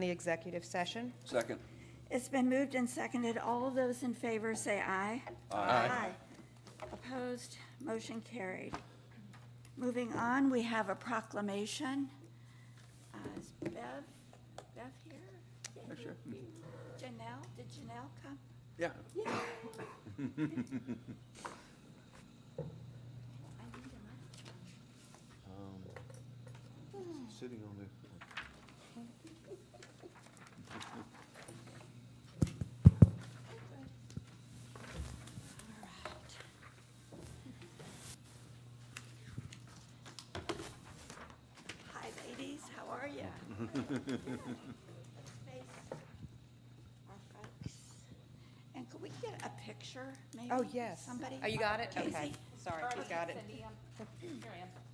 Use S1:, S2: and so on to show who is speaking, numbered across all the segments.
S1: the executive session.
S2: Second.
S3: It's been moved and seconded. All of those in favor say aye. Aye. Opposed? Motion carried. Moving on, we have a proclamation. Is Bev here?
S2: Yeah, sure.
S3: Janelle? Did Janelle come?
S2: Yeah.
S3: I need a microphone.
S4: Sitting on the.
S3: Hi, ladies. How are you? Face our folks. And could we get a picture, maybe?
S1: Oh, yes.
S3: Somebody?
S1: Oh, you got it?
S3: Casey?
S1: Okay. Sorry, you got it.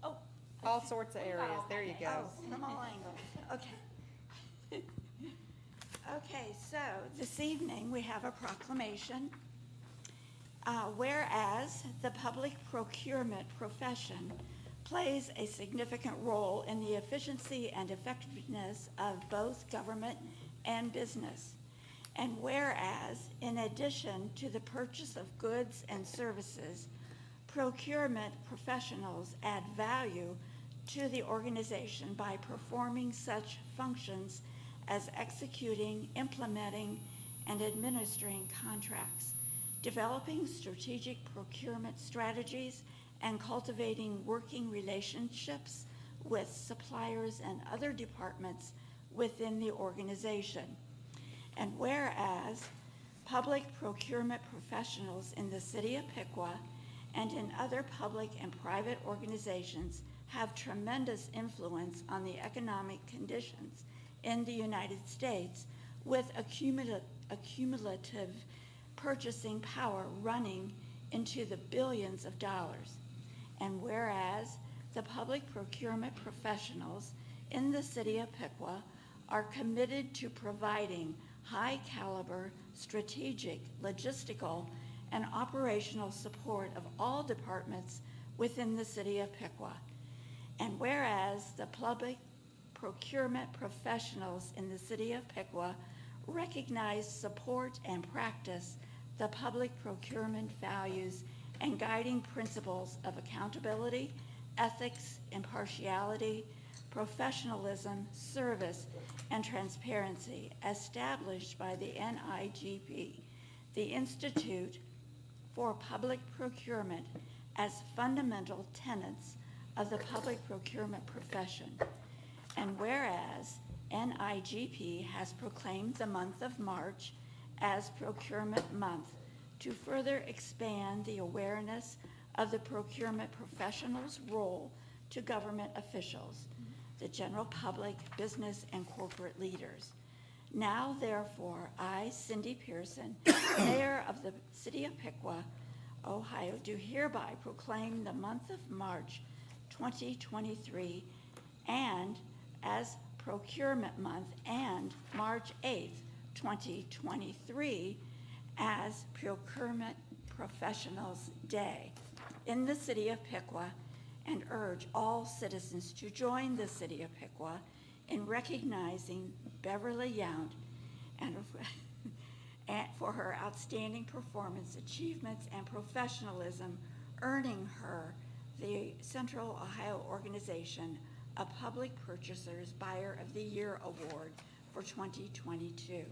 S3: Oh,
S1: All sorts of areas. There you go.
S3: oh, from all angles. Okay. Okay, so this evening, we have a proclamation. Whereas the public procurement profession plays a significant role in the efficiency and effectiveness of both government and business. And whereas, in addition to the purchase of goods and services, procurement professionals add value to the organization by performing such functions as executing, implementing, and administering contracts, developing strategic procurement strategies, and cultivating working relationships with suppliers and other departments within the organization. And whereas public procurement professionals in the city of Piqua and in other public and private organizations have tremendous influence on the economic conditions in the United States with accumulative purchasing power running into the billions of dollars. And whereas the public procurement professionals in the city of Piqua are committed to providing high caliber, strategic, logistical, and operational support of all departments within the city of Piqua. And whereas the public procurement professionals in the city of Piqua recognize, support, and practice the public procurement values and guiding principles of accountability, ethics, impartiality, professionalism, service, and transparency established by the NIGP, the Institute for Public Procurement, as fundamental tenets of the public procurement profession. And whereas NIGP has proclaimed the month of March as Procurement Month to further expand the awareness of the procurement professionals' role to government officials, the general public, business, and corporate leaders. Now, therefore, I, Cindy Pearson, Mayor of the City of Piqua, Ohio, do hereby proclaim the month of March 2023 and as Procurement Month and March 8th, 2023 as Procurement Professionals Day in the City of Piqua, and urge all citizens to join the City of Piqua in recognizing Beverly Yount and for her outstanding performance, achievements, and professionalism, earning her the Central Ohio Organization of Public Purchasers Buyer of the Year Award for 2022.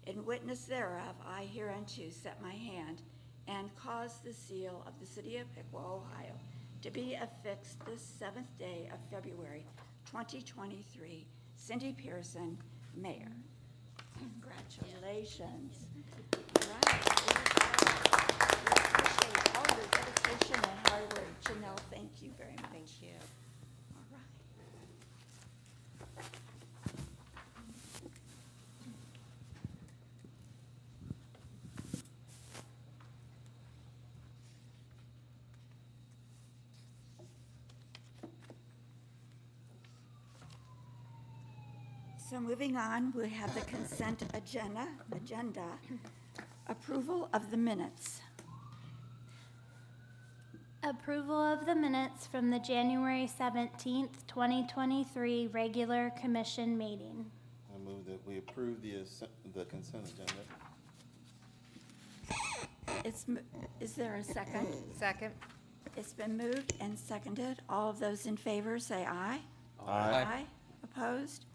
S3: In witness thereof, I hereunto set my hand and cause the seal of the City of Piqua, Ohio, to be affixed this 7th day of February 2023. Cindy Pearson, Mayor. Congratulations. All right. We appreciate all your dedication and hard work. Janelle, thank you very much.
S1: Thank you.
S3: All right. So moving on, we have the consent agenda. Approval of the minutes.
S5: Approval of the minutes from the January 17th, 2023 regular commission meeting.
S4: I move
S2: move that we approve the consent agenda.
S3: Is there a second?
S1: Second.
S3: It's been moved and seconded. All of those in favor say aye.
S2: Aye.
S3: Opposed?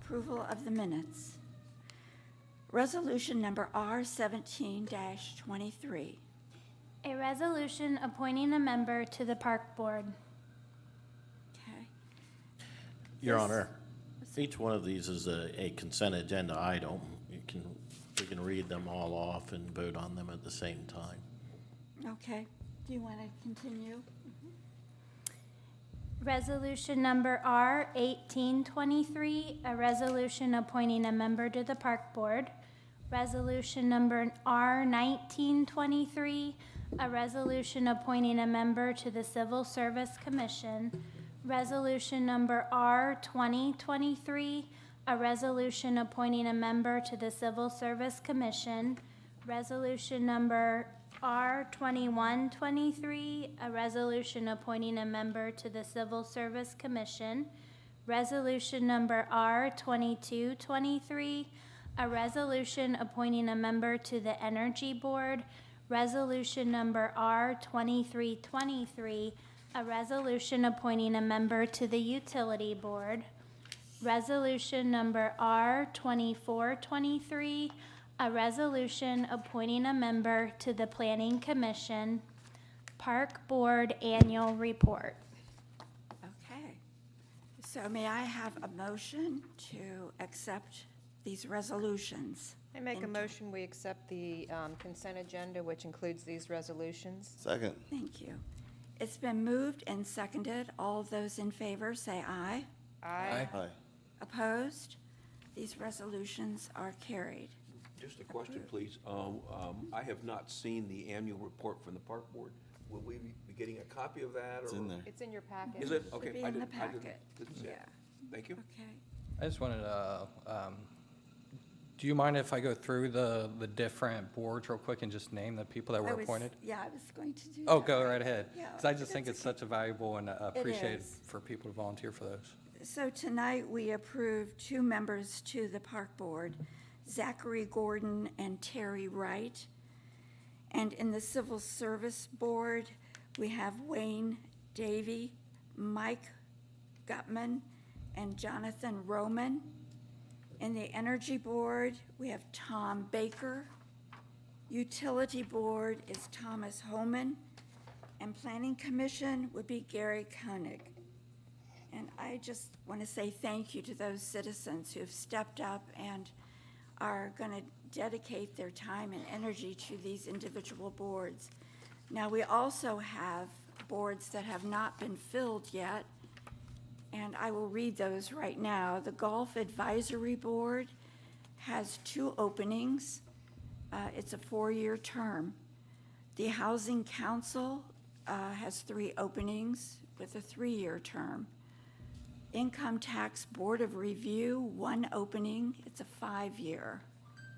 S3: Approval of the minutes. Resolution number R17-23.
S5: A resolution appointing a member to the Park Board.
S3: Okay.
S4: Your
S3: This-
S4: Honor, each one of these is a consent agenda item. We can read them all off and vote on them at the same time.
S3: Okay. Do you want to continue?
S5: Resolution number R1823, a resolution appointing a member to the Park Board. Resolution number R1923, a resolution appointing a member to the Civil Service Commission. Resolution number R2023, a resolution appointing a member to the Civil Service Commission. Resolution number R2123, a resolution appointing a member to the Civil Service Commission. Resolution number R2223, a resolution appointing a member to the Energy Board. Resolution number R2323, a resolution appointing a member to the Utility Board. Resolution number R2423, a resolution appointing a member to the Planning Commission. Park Board Annual Report.
S3: Okay. So may I have a motion to accept these resolutions?
S1: I make a motion, we accept the consent agenda, which includes these resolutions.
S2: Second.
S3: Thank you. It's been moved and seconded. All of those in favor say aye.
S1: Aye.
S2: Aye.
S3: Opposed? These resolutions are carried.
S6: Just a question, please. I have not seen the annual report from the Park Board. Will we be getting a copy of that?
S2: It's
S6: or-
S2: in there.
S1: It's in your packet.
S6: Is it?
S3: Should
S6: Okay.
S3: be
S6: I
S3: in the
S6: didn't- I didn't-
S3: packet.
S6: didn't see it.
S3: Yeah.
S6: Thank you.
S3: Okay.
S7: I just wanted to, do you mind if I go through the different boards real quick and just name the people that were appointed?
S3: Yeah, I was going to do that.
S7: Oh, go right ahead.
S3: Yeah,
S7: Because I just think
S3: that's
S7: it's such a valuable and appreciated
S3: is.
S7: for people to volunteer for those.
S3: So tonight, we approved 2 members to the Park Board, Zachary Gordon and Terry Wright. And in the Civil Service Board, we have Wayne Davy, Mike Gutman, and Jonathan Roman. In the Energy Board, we have Tom Baker. Utility Board is Thomas Homan. And Planning Commission would be Gary Koenig. And I just want to say thank you to those citizens who have stepped up and are going to dedicate their time and energy to these individual boards. Now, we also have boards that have not been filled yet, and I will read those right now. The Golf Advisory Board has 2 openings. It's a 4-year term. The Housing Council has 3 openings with a 3-year term. Income Tax Board of Review, 1 opening, it's a 5-year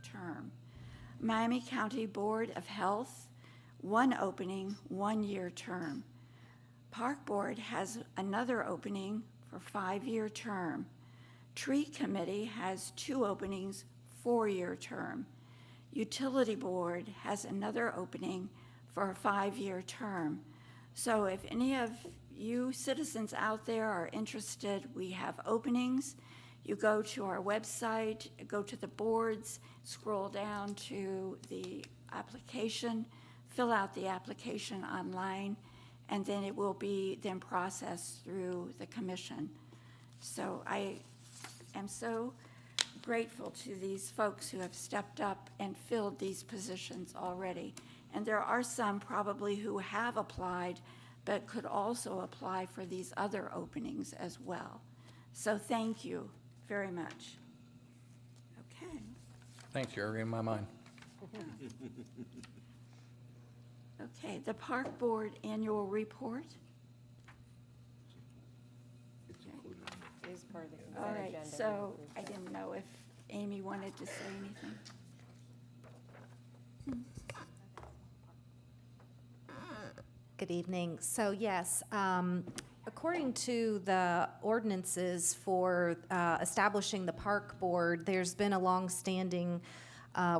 S3: term. Miami County Board of Health, 1 opening, 1-year term. Park Board has another opening for 5-year term. Tree Committee has 2 openings, 4-year term. Utility Board has another opening for a 5-year term. So if any of you citizens out there are interested, we have openings. You go to our website, go to the boards, scroll down to the application, fill out the application online, and then it will be then processed through the commission. So I am so grateful to these folks who have stepped up and filled these positions already. And there are some probably who have applied, but could also apply for these other openings as well. So thank you very much. Okay.
S7: Thanks, you're reading my mind.
S3: Okay, the Park Board Annual Report.
S1: Is part of the
S3: All
S1: consent
S3: right,
S1: agenda. We
S3: so
S1: approved
S3: I
S1: that.
S3: didn't know if Amy wanted to say anything.
S8: Good evening. So yes, According to the ordinances for establishing the park board, there's been a longstanding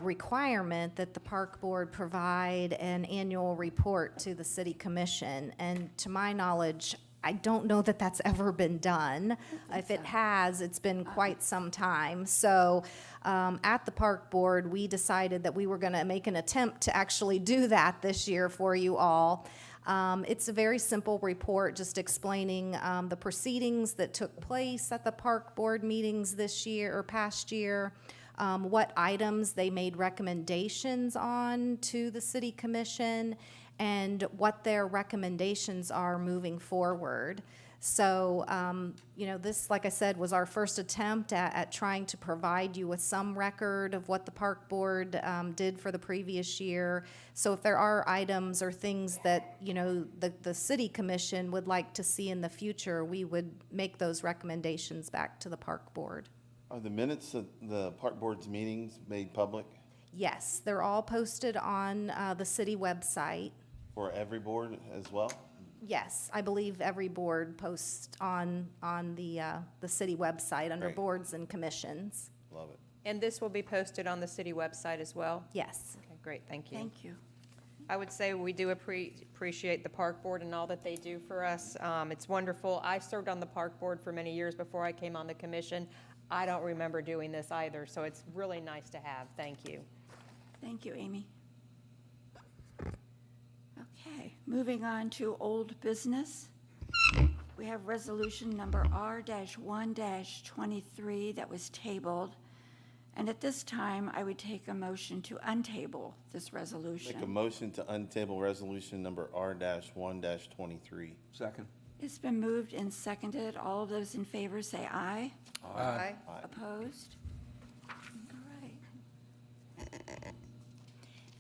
S8: requirement that the park board provide an annual report to the city commission. And to my knowledge, I don't know that that's ever been done. If it has, it's been quite some time. So at the park board, we decided that we were going to make an attempt to actually do that this year for you all. It's a very simple report, just explaining the proceedings that took place at the park board meetings this year or past year, what items they made recommendations on to the city commission, and what their recommendations are moving forward. So, this, like I said, was our first attempt at trying to provide you with some record of what the park board did for the previous year. So if there are items or things that, the city commission would like to see in the future, we would make those recommendations back to the park board.
S2: Are the minutes of the park board's meetings made public
S8: Yes, they're all posted on the city website.
S2: for every board as well?
S8: Yes, I believe every board posts on the city website under
S2: Great.
S8: boards and commissions.
S2: Love it.
S1: And this will be posted on the city website as well?
S8: Yes.
S1: Okay, great, thank you.
S3: Thank you.
S1: I would say we do appreciate the park board and all that they do for us. It's wonderful. I served on the park board for many years before I came on the commission. I don't remember doing this either, so it's really nice to have. Thank you.
S3: Thank you, Amy. Okay, moving on to old business. We have resolution number R-1-23 that was tabled. And at this time, I would take a motion to untable this resolution.
S2: Make a motion to untable resolution number R-1-23.
S6: Second.
S3: It's been moved and seconded. All of those in favor say aye.
S1: Aye.
S3: Opposed? All right.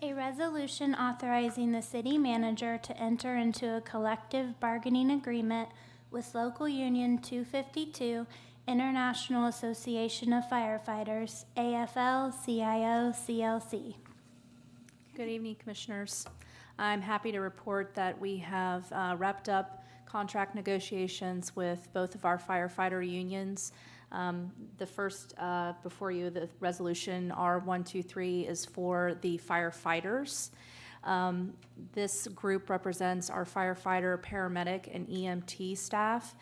S5: A resolution authorizing the city manager to enter into a collective bargaining agreement with Local Union 252, International Association of Firefighters, AFL-CIO CLC.
S9: Good evening, Commissioners. I'm happy to report that we have wrapped up contract negotiations with both of our firefighter unions. The first before you, the resolution R-123 is for the firefighters. This group represents our firefighter, paramedic, and EMT staff.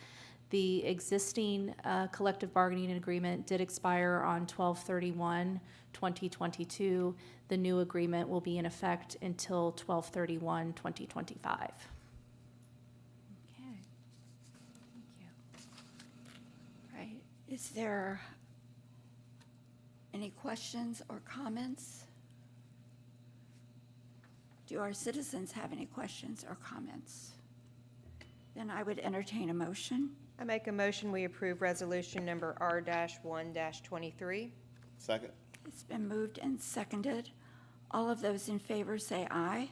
S9: The existing collective bargaining agreement did expire on 12/31/2022. The new agreement will be in effect until 12/31/2025.
S3: Okay. Thank you. Right. Is there any questions or comments? Do our citizens have any questions or comments? Then I would entertain a motion.
S1: I make a motion, we approve resolution number R-1-23.
S2: Second?
S3: It's been moved and seconded. All of those in favor say aye.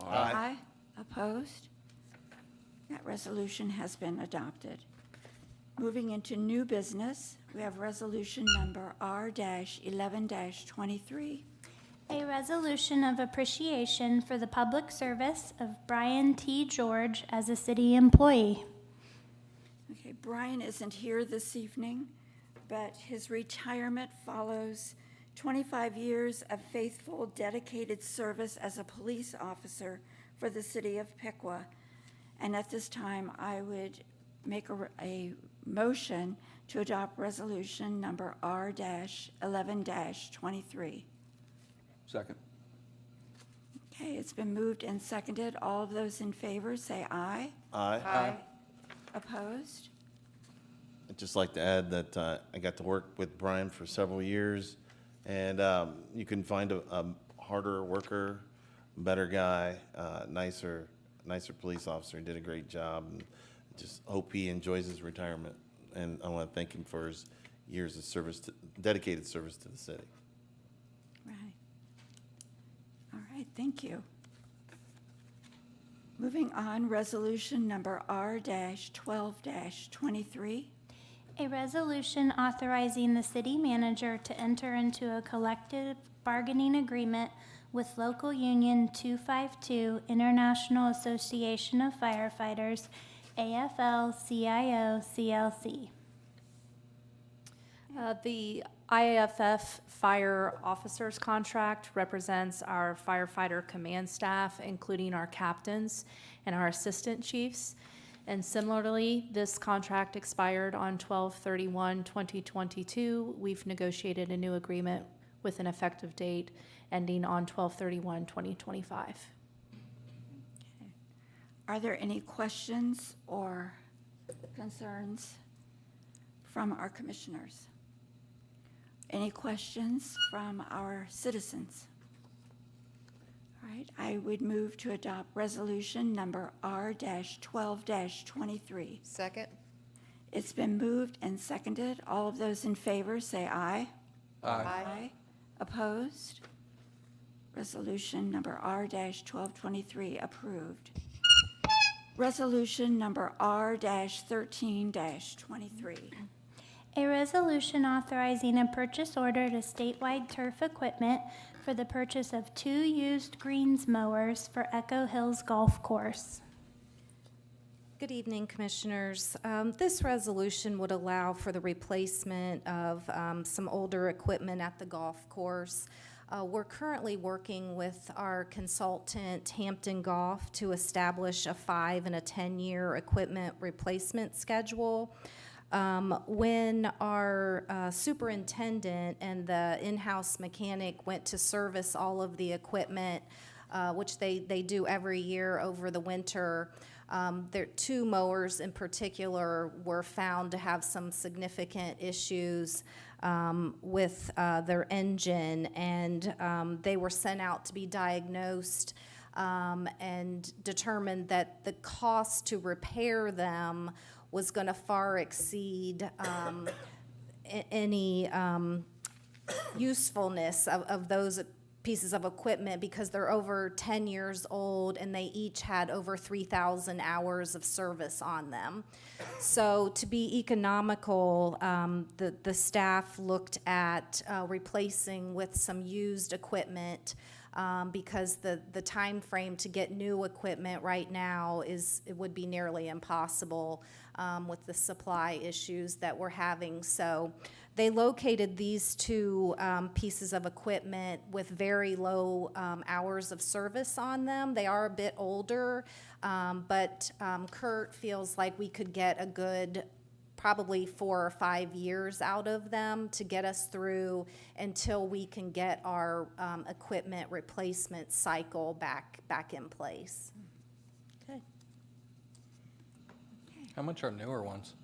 S2: Aye.
S3: Opposed? That resolution has been adopted. Moving into new business, we have resolution number R-11-23.
S5: A resolution of appreciation for the public service of Brian T. George as a city employee.
S3: Okay, Brian isn't here this evening, but his retirement follows 25 years of faithful, dedicated service as a police officer for the city of Piqua. And at this time, I would make a motion to adopt resolution number R-11-23.
S6: Second.
S3: Okay, it's been moved and seconded. All of those in favor say aye.
S2: Aye.
S3: Opposed?
S2: I'd just like to add that I got to work with Brian for several years, and you can find a harder worker, better guy, nicer police officer. He did a great job, and just hope he enjoys his retirement. And I want to thank him for his years of service, dedicated service to the city.
S3: Right. All right, thank you. Moving on, resolution number R-12-23.
S5: A resolution authorizing the city manager to enter into a collective bargaining agreement with Local Union 252, International Association of Firefighters, AFL-CIO CLC.
S9: The IAFF Fire Officers Contract represents our firefighter command staff, including our captains and our assistant chiefs. And similarly, this contract expired on 12/31/2022. We've negotiated a new agreement with an effective date ending on 12/31/2025.
S3: Are there any questions or concerns from our commissioners? Any questions from our citizens? All right, I would move to adopt resolution number R-12-23.
S1: Second?
S3: It's been moved and seconded. All of those in favor say aye.
S1: Aye.
S3: Opposed? Resolution number R-1223 approved. Resolution number R-13-23.
S5: A resolution authorizing a purchase order to statewide turf equipment for the purchase of 2 used greens mowers for Echo Hills Golf Course.
S8: Good evening, Commissioners. This resolution would allow for the replacement of some older equipment at the golf course. We're currently working with our consultant, Hampton Golf, to establish a 5- and 10-year equipment replacement schedule. When our superintendent and the in-house mechanic went to service all of the equipment, which they do every year over the winter, there 2 mowers in particular were found to have some significant issues with their engine, and they were sent out to be diagnosed and determined that the cost to repair them was going to far exceed any usefulness of those pieces of equipment, because they're over 10 years old and they each had over 3,000 hours of service on them. So to be economical, the staff looked at replacing with some used equipment, because the time frame to get new equipment right now it would be nearly impossible with the supply issues that we're having. So they located these 2 pieces of equipment with very low hours of service on them. They are a bit older, but Kurt feels like we could get a good probably 4 or 5 years out of them to get us through until we can get our equipment replacement cycle back in place.
S3: Good.
S7: How much are newer ones?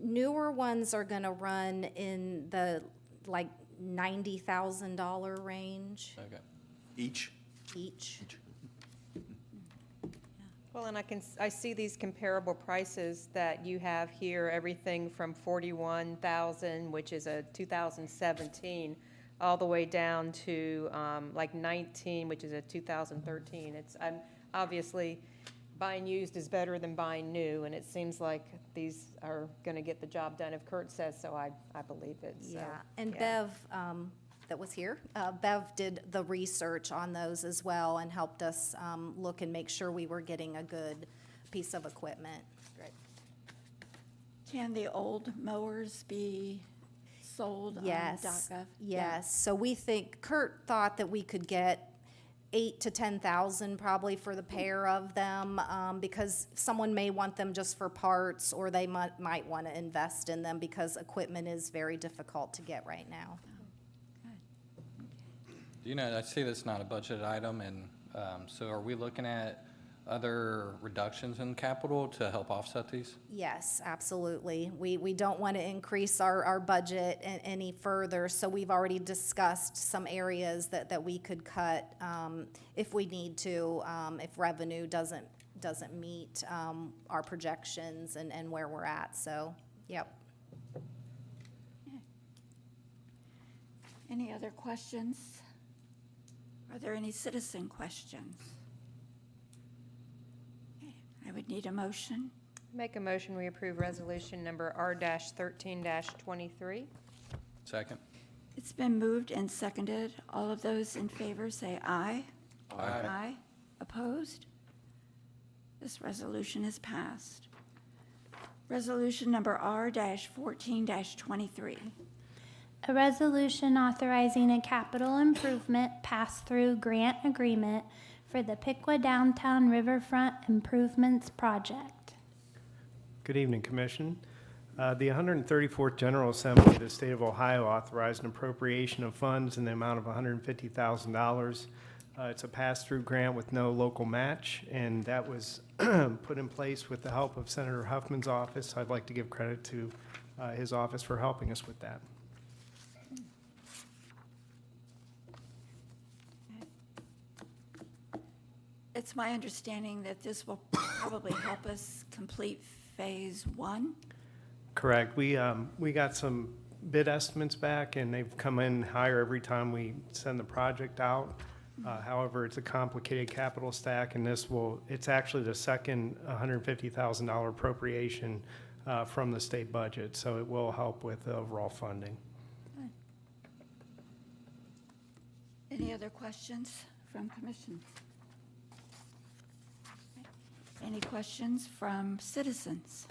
S8: Newer ones are gonna run in the like $90,000 range
S7: Okay.
S6: Each?
S8: each.
S1: Well, and I see these comparable prices that you have here, everything from 41,000, which is a 2017, all the way down to like 19, which is a 2013. I'm obviously, buying used is better than buying new, and it seems like these are going to get the job done if Kurt says so. I believe it. So,
S8: Yeah, and
S1: yeah.
S8: Bev, that was here, Bev did the research on those as well and helped us look and make sure we were getting a good piece of equipment.
S1: Great.
S3: Can the old mowers be sold on
S8: Yes,
S3: DACA?
S8: yes. So we think, Kurt thought that we could get 8,000 to 10,000 probably for the pair of them, because someone may want them just for parts, or they might want to invest in them because equipment is very difficult to get right now.
S7: You know, I see that's not a budget item, and so are we looking at other reductions in capital to help offset these?
S8: Yes, absolutely. We don't want to increase our budget any further, so we've already discussed some areas that we could cut if we need to, if revenue doesn't meet our projections and where we're at, so, yep.
S3: Any other questions? Are there any citizen questions? Okay, I would need a motion.
S1: Make a motion, we approve resolution number R-13-23.
S7: Second?
S3: It's been moved and seconded. All of those in favor say aye.
S7: Aye.
S3: Aye. Opposed? This resolution is passed. Resolution number R-14-23.
S5: A resolution authorizing a capital improvement pass-through grant agreement for the Piqua Downtown Riverfront Improvements Project.
S10: Good evening, Commission. The 134th General Assembly of the State of Ohio authorized an appropriation of funds in the amount of $150,000. It's a pass-through grant with no local match, and that was put in place with the help of Senator Huffman's office. I'd like to give credit to his office for helping us with that.
S3: It's my understanding that this will probably help us complete Phase 1.
S10: Correct. We got some bid estimates back, and they've come in higher every time we send the project out. However, it's a complicated capital stack, and it's actually the second $150,000 appropriation from the state budget, so it will help with the overall funding.
S3: Any other questions from commissions? Any questions from citizens?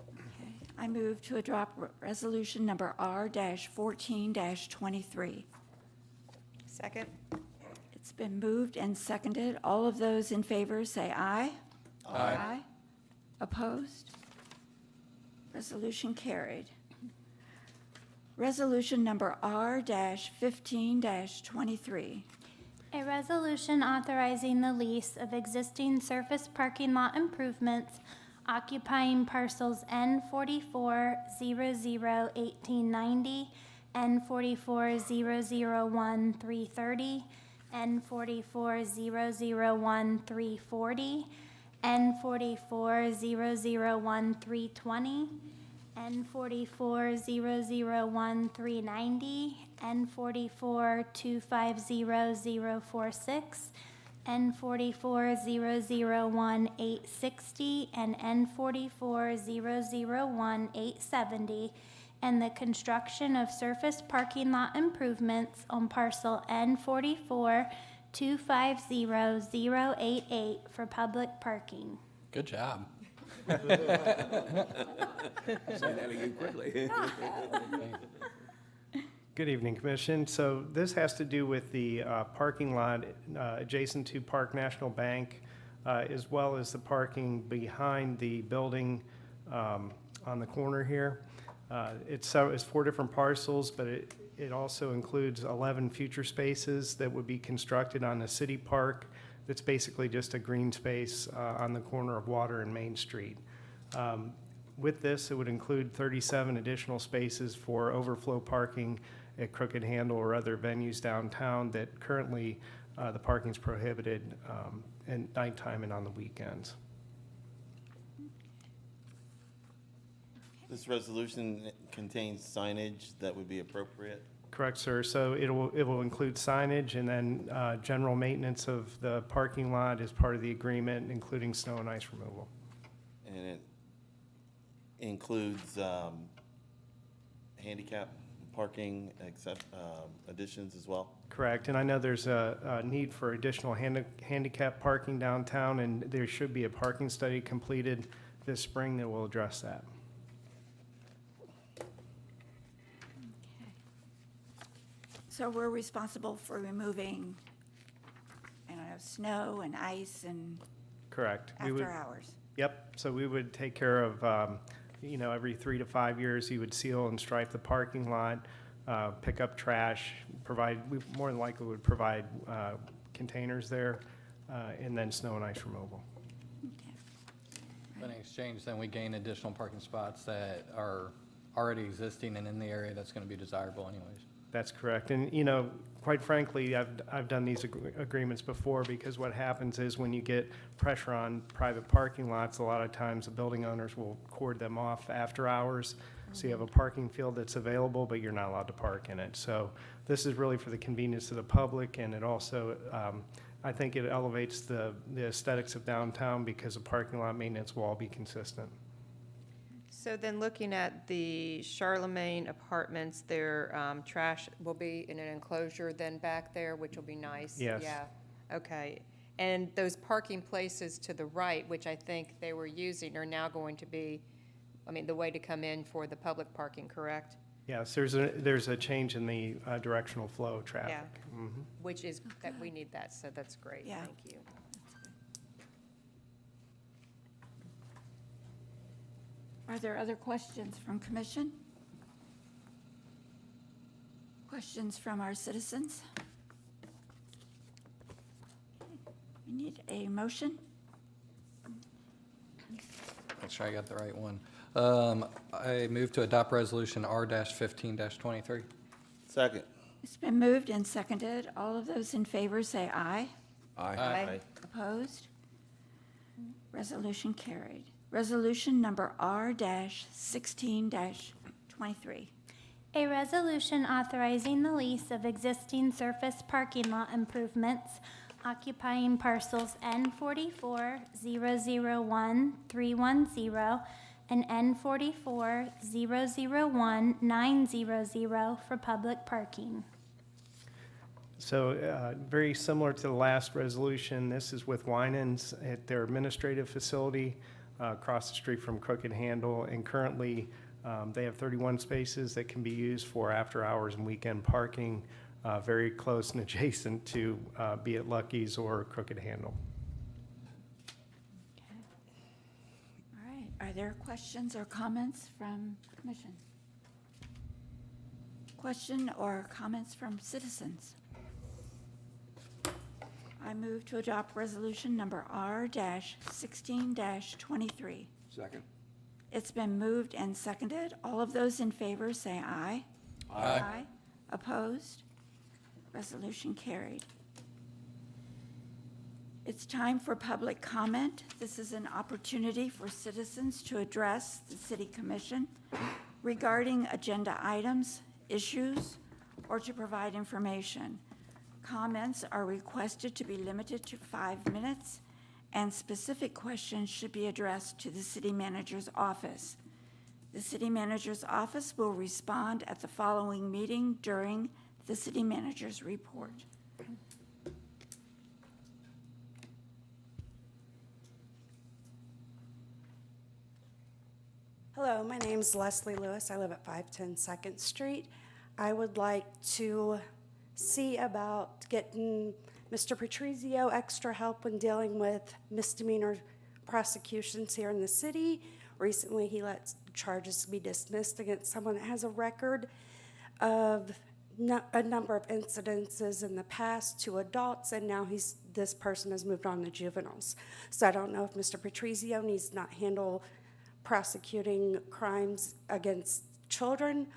S3: Okay. I move to adopt resolution number R-14-23.
S1: Second?
S3: It's been moved and seconded. All of those in favor say aye. Aye. Opposed? Resolution carried. Resolution number R-15-23.
S5: A resolution authorizing the lease of existing surface parking lot improvements occupying parcels N44001890, N44001330, N44001340, N44001320, N44001390, N44250046, N44001860, and N44001870, and the construction of surface parking lot improvements on parcel N44250088 for public parking.
S7: Good job.
S6: Say that again quickly.
S10: Good evening, Commission. So this has to do with the parking lot adjacent to Park National Bank, as well as the parking behind the building on the corner here. It's 4 different parcels, but it also includes 11 future spaces that would be constructed on the city park. That's basically just a green space on the corner of Water and Main Street. With this, it would include 37 additional spaces for overflow parking at Crooked Handle or other venues downtown that currently the parking's prohibited at nighttime and on the weekends.
S2: This resolution contains signage that would be appropriate.
S10: Correct, sir. So it will include signage and then general maintenance of the parking lot as part of the agreement, including snow and ice removal.
S2: And it includes handicap parking additions as well.
S10: Correct. And I know there's a need for additional handicap parking downtown, and there should be a parking study completed this spring that will address that.
S3: So we're responsible for removing, I don't know, snow and ice and
S10: Correct.
S3: after hours.
S10: Yep. So we would take care of, every 3 to 5 years, you would seal and stripe the parking lot, pick up trash, we more than likely would provide containers there, and then snow and ice removal.
S7: In exchange, then we gain additional parking spots that are already existing and in the area that's going to be desirable anyways.
S10: That's correct. And, quite frankly, I've done these agreements before because what happens is when you get pressure on private parking lots, a lot of times the building owners will cord them off after hours. So you have a parking field that's available, but you're not allowed to park in it. So this is really for the convenience of the public, and it also, I think it elevates the aesthetics of downtown because the parking lot maintenance will all be consistent.
S1: So then looking at the Charlemagne Apartments, their trash will be in an enclosure then back there, which will be nice?
S10: Yes.
S1: Yeah, okay. And those parking places to the right, which I think they were using, are now going to be, I mean, the way to come in for the public parking, correct?
S10: Yes, there's a change in the directional flow of traffic. Mhm.
S1: Which is, that we need that, so that's great,
S3: Yeah.
S1: thank you.
S3: Are there other questions from commission? Questions from our citizens? We need a motion.
S7: Make sure I got the right one. I move to adopt resolution R-15-23.
S2: Second.
S3: It's been moved and seconded. All of those in favor say aye.
S1: Aye.
S3: Opposed? Resolution carried. Resolution number R-16-23.
S5: A resolution authorizing the lease of existing surface parking lot improvements occupying parcels N44-001-310 and N44-001-900 for public parking.
S10: So very similar to the last resolution, this is with Winans at their administrative facility across the street from Crooked Handle. And currently, they have 31 spaces that can be used for after-hours and weekend parking, very close and adjacent to be it Lucky's or Crooked Handle.
S3: All right, are there questions or comments from commission? Question or comments from citizens? I move to adopt resolution number R-16-23.
S6: Second.
S3: It's been moved and seconded. All of those in favor say aye. Aye. Opposed? Resolution carried. It's time for public comment. This is an opportunity for citizens to address the City Commission regarding agenda items, issues, or to provide information. Comments are requested to be limited to 5 minutes, and specific questions should be addressed to the City Manager's office. The City Manager's office will respond at the following meeting during the City Manager's report.
S11: Hello, my name's Leslie Lewis. I live at 510 Second Street. I would like to see about getting Mr. Patrizio extra help when dealing with misdemeanor prosecutions here in the city. Recently, he let charges be dismissed against someone that has a record of a number of incidences in the past to adults, and now this person has moved on to juveniles. So I don't know if Mr. Patrizio needs to not handle prosecuting crimes against children,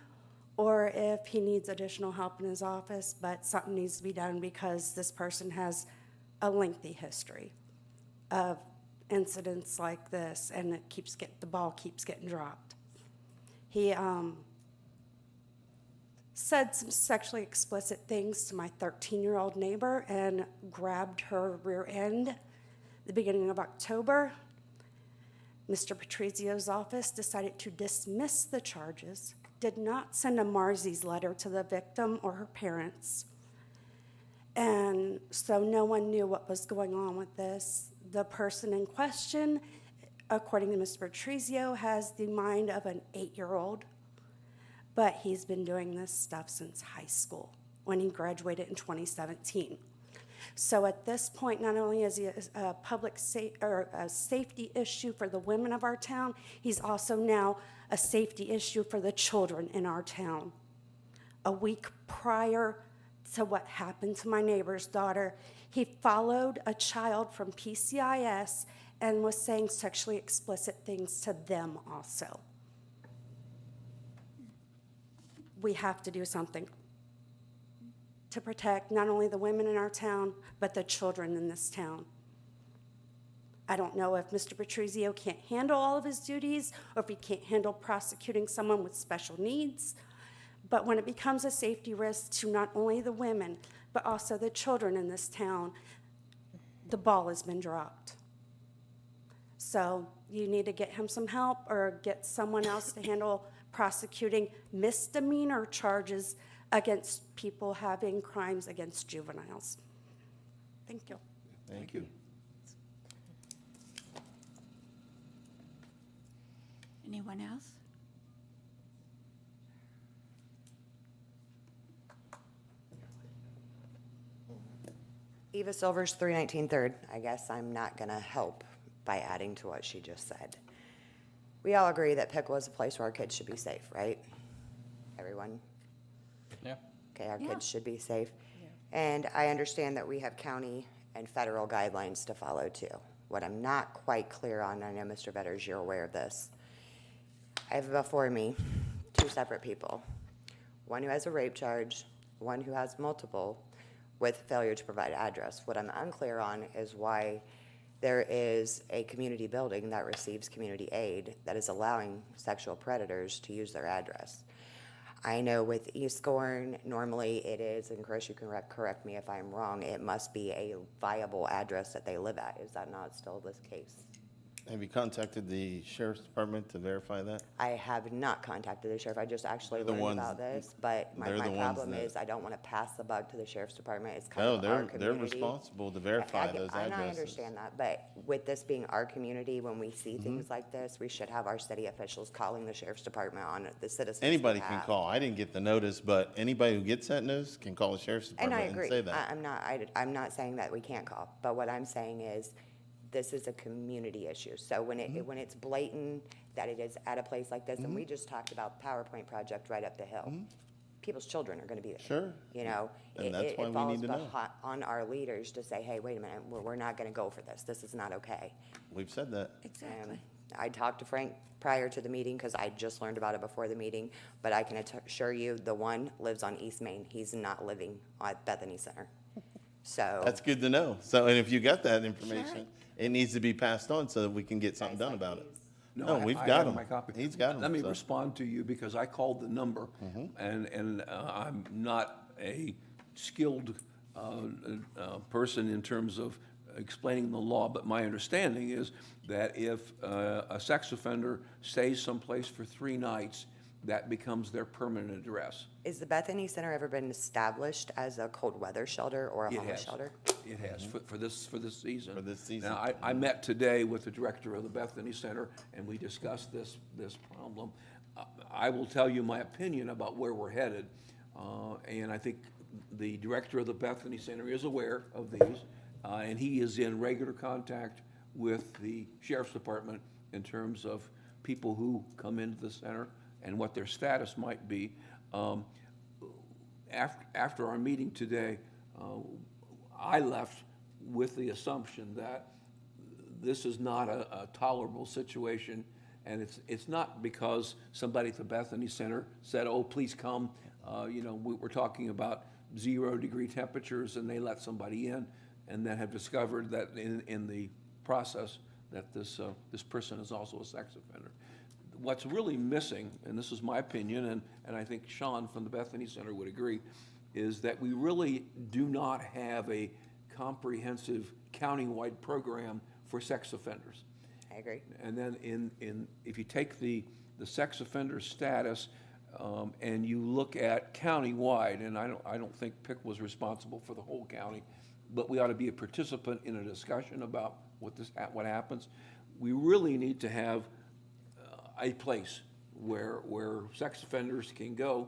S11: or if he needs additional help in his office, but something needs to be done because this person has a lengthy history of incidents like this, and the ball keeps getting dropped. He said some sexually explicit things to my 13-year-old neighbor and grabbed her rear end the beginning of October. Mr. Patrizio's office decided to dismiss the charges, did not send a Marzi's letter to the victim or her parents. And so no one knew what was going on with this. The person in question, according to Mr. Patrizio, has the mind of an 8-year-old, but he's been doing this stuff since high school when he graduated in 2017. So at this point, not only is he a safety issue for the women of our town, he's also now a safety issue for the children in our town. A week prior to what happened to my neighbor's daughter, he followed a child from PCIS and was saying sexually explicit things to them also. We have to do something to protect not only the women in our town, but the children in this town. I don't know if Mr. Patrizio can't handle all of his duties or if he can't handle prosecuting someone with special needs, but when it becomes a safety risk to not only the women, but also the children in this town, the ball has been dropped. So you need to get him some help or get someone else to handle prosecuting misdemeanor charges against people having crimes against juveniles. Thank you.
S6: Thank you.
S3: Anyone else?
S12: Eva Silvers, 319 Third. I guess I'm not going to help by adding to what she just said. We all agree that Piqua is a place where our kids should be safe, right? Everyone?
S7: Yeah.
S12: Okay, our kids should be safe. And I understand that we have county and federal guidelines to follow too. What I'm not quite clear on, I know Mr. Vetters, you're aware of this. I have before me 2 separate people. One who has a rape charge, one who has multiple with failure to provide address. What I'm unclear on is why there is a community building that receives community aid that is allowing sexual predators to use their address. I know with Eastgorn, normally it is, and Chris, you can correct me if I'm wrong, it must be a viable address that they live at. Is that not still the case?
S2: Have you contacted the sheriff's department to verify that?
S12: I have not contacted the sheriff. I just actually
S2: They're the
S12: learned
S2: ones-
S12: about this, but my
S2: they're the ones
S12: problem
S2: that-
S12: is I don't want to pass the buck to the sheriff's department. It's kind
S2: No,
S12: of our
S2: they're
S12: community.
S2: responsible to verify those
S12: And I
S2: addresses.
S12: understand that, but with this being our community, when we see things like this, we should have our city officials calling the sheriff's department on the citizens'
S2: Anybody can
S12: behalf.
S2: call. I didn't get the notice, but anybody who gets that notice can call the sheriff's
S12: And I
S2: department and
S12: agree.
S2: say that.
S12: I'm not saying that we can't call, but what I'm saying is, this is a community issue. So when when it's blatant that it is at a place like this, and we just talked about PowerPoint project right up the hill, people's children are gonna be there.
S2: Sure.
S12: You know,
S2: And that's why
S12: it
S2: we
S12: falls
S2: need to know.
S12: on our leaders to say, hey, wait a minute, we're not gonna go for this. This is not okay.
S2: We've said that.
S3: Exactly.
S12: I talked to Frank prior to the meeting, because I just learned about it before the meeting, but I can assure you, the one lives on East Main. He's not living at Bethany Center. So.
S2: That's good to know. So, and if you got that information, it needs to be passed on so that we can get something done about it. No,
S6: I-
S2: we've
S6: I
S2: got
S6: have
S2: him.
S6: my copy.
S2: He's got him.
S6: Let me
S2: so.
S6: respond to you because I called the number, and I'm not a skilled person in terms of explaining the law, but my understanding is that if a sex offender stays someplace for 3 nights, that becomes their permanent address.
S12: Is the Bethany Center ever been established as a cold weather shelter or a
S6: It
S12: homeless
S6: has.
S12: shelter?
S6: It has, for this season.
S2: For this season.
S6: Now, I met today with the director of the Bethany Center, and we discussed this problem. I will tell you my opinion about where we're headed, and I think the director of the Bethany Center is aware of these, and he is in regular contact with the sheriff's department in terms of people who come into the center and what their status might be. After our meeting today, I left with the assumption that this is not a tolerable situation, and it's not because somebody at the Bethany Center said, oh, please come. We're talking about 0-degree temperatures, and they let somebody in, and then have discovered that in the process that this person is also a sex offender. What's really missing, and this is my opinion, and I think Sean from the Bethany Center would agree, is that we really do not have a comprehensive countywide program for sex offenders.
S12: I agree.
S6: And then if you take the sex offender status and you look at countywide, and I don't think PIC was responsible for the whole county, but we ought to be a participant in a discussion about what happens. We really need to have a place where sex offenders can go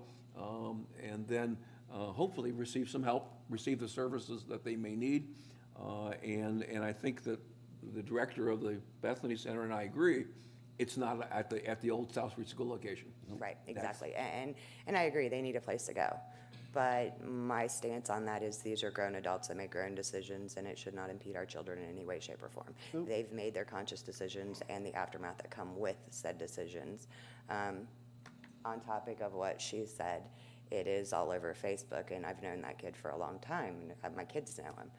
S6: and then hopefully receive some help, receive the services that they may need. And I think that the director of the Bethany Center and I agree, it's not at the old South Street School location.
S12: Right, exactly. And I agree, they need a place to go. But my stance on that is these are grown adults that make grown decisions, and it should not impede our children in any way, shape, or form. They've made their conscious decisions and the aftermath that come with said decisions. On topic of what she said, it is all over Facebook, and I've known that kid for a long time, and my kids know him.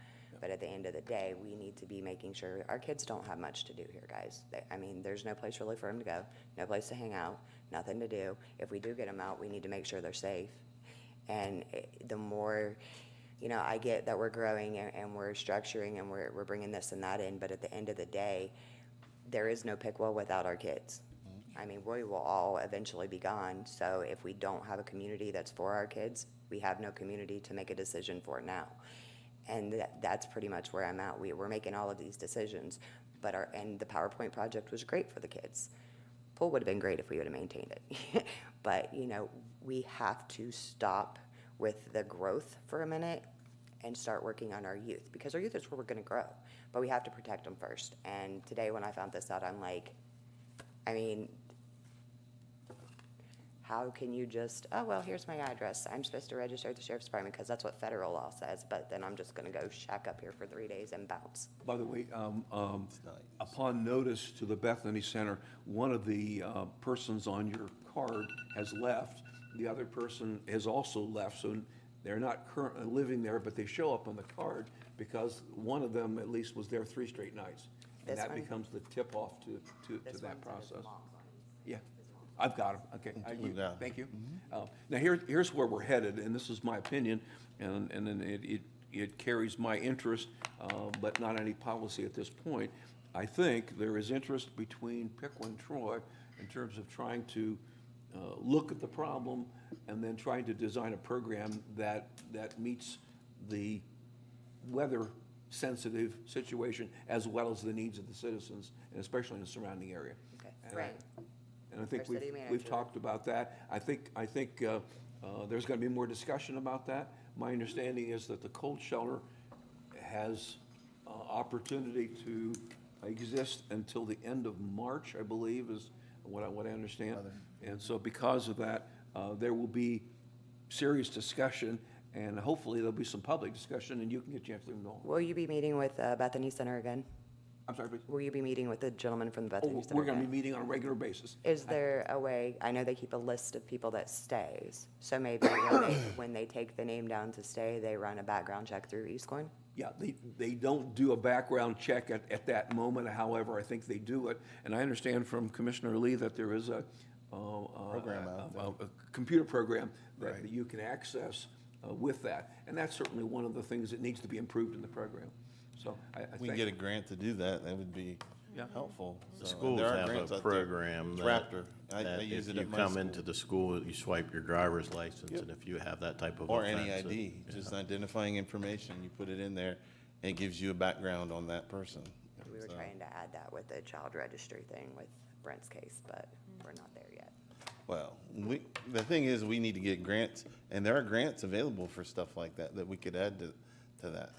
S12: But at the end of the day, we need to be making sure our kids don't have much to do here, guys. There's no place really for them to go, no place to hang out, nothing to do. If we do get them out, we need to make sure they're safe. And the more, I get that we're growing and we're structuring and we're bringing this and that in, but at the end of the day, there is no Piqua without our kids. We will all eventually be gone. So if we don't have a community that's for our kids, we have no community to make a decision for now. And that's pretty much where I'm at. We're making all of these decisions, but and the PowerPoint project was great for the kids. Pool would have been great if we would have maintained it. But, you know, we have to stop with the growth for a minute and start working on our youth, because our youth is where we're gonna grow, but we have to protect them first. And today when I found this out, I'm like, I mean, how can you just, oh, well, here's my address. I'm supposed to register at the sheriff's department because that's what federal law says, but then I'm just gonna go shack up here for 3 days and bounce.
S6: By the way, upon notice to the Bethany Center, one of the persons on your card has left. The other person has also left, so they're not currently living there, but they show up on the card because one of them at least was there 3 straight nights. And
S12: This
S6: that
S12: one?
S6: becomes the tip-off to
S12: This
S6: that
S12: one says
S6: process.
S12: mom's on it.
S6: Yeah, I've got them, okay.
S2: You got 'em.
S6: Thank you. Now, here's where we're headed, and this is my opinion, and then it carries my interest, but not any policy at this point. I think there is interest between Piqua and Troy in terms of trying to look at the problem and then trying to design a program that meets the weather-sensitive situation as well as the needs of the citizens, and especially in the surrounding area.
S12: Okay,
S6: And I-
S12: right.
S6: And I think
S12: Our city
S6: we've
S12: manager.
S6: talked about that. I think there's gonna be more discussion about that. My understanding is that the cold shelter has opportunity to exist until the end of March, I believe, is what I understand. And so because of that, there will be serious discussion, and hopefully there'll be some public discussion, and you can get a chance to know.
S12: Will you be meeting with Bethany Center again?
S6: I'm sorry, please.
S12: Will you be meeting with the gentleman from the Bethany Center?
S6: We're gonna be
S12: again?
S6: meeting on a regular basis.
S12: Is there a way, I know they keep a list of people that stays, so maybe when they take the name down to stay, they run a background check through Eastcoin?
S6: Yeah, they don't do a background check at that moment, however, I think they do it. And I understand from Commissioner Lee that there is a
S2: Program out there.
S6: a computer program that
S2: Right.
S6: you can access with that. And that's certainly one of the things that needs to be improved in the program. So I
S2: We can
S6: think,
S2: get a grant to do that, that would be
S6: Yeah.
S2: helpful. So, and
S4: Schools
S2: there are
S4: have
S2: grants
S4: a
S2: out there.
S4: program
S2: It's
S4: that,
S2: Raptor. I
S4: that
S2: use
S4: if
S2: it
S4: you
S2: at my
S4: come
S2: school.
S4: into the school, you swipe your driver's license, and if you have that type of
S2: Or
S4: offense.
S2: any
S4: it-
S2: ID, just identifying information, you put it in there, and it gives you a background on that person.
S12: We were
S2: So-
S12: trying to add that with the child registry thing with Brent's case, but we're not there yet.
S2: Well, the thing is, we need to get grants, and there are grants available for stuff like that, that we could add to that,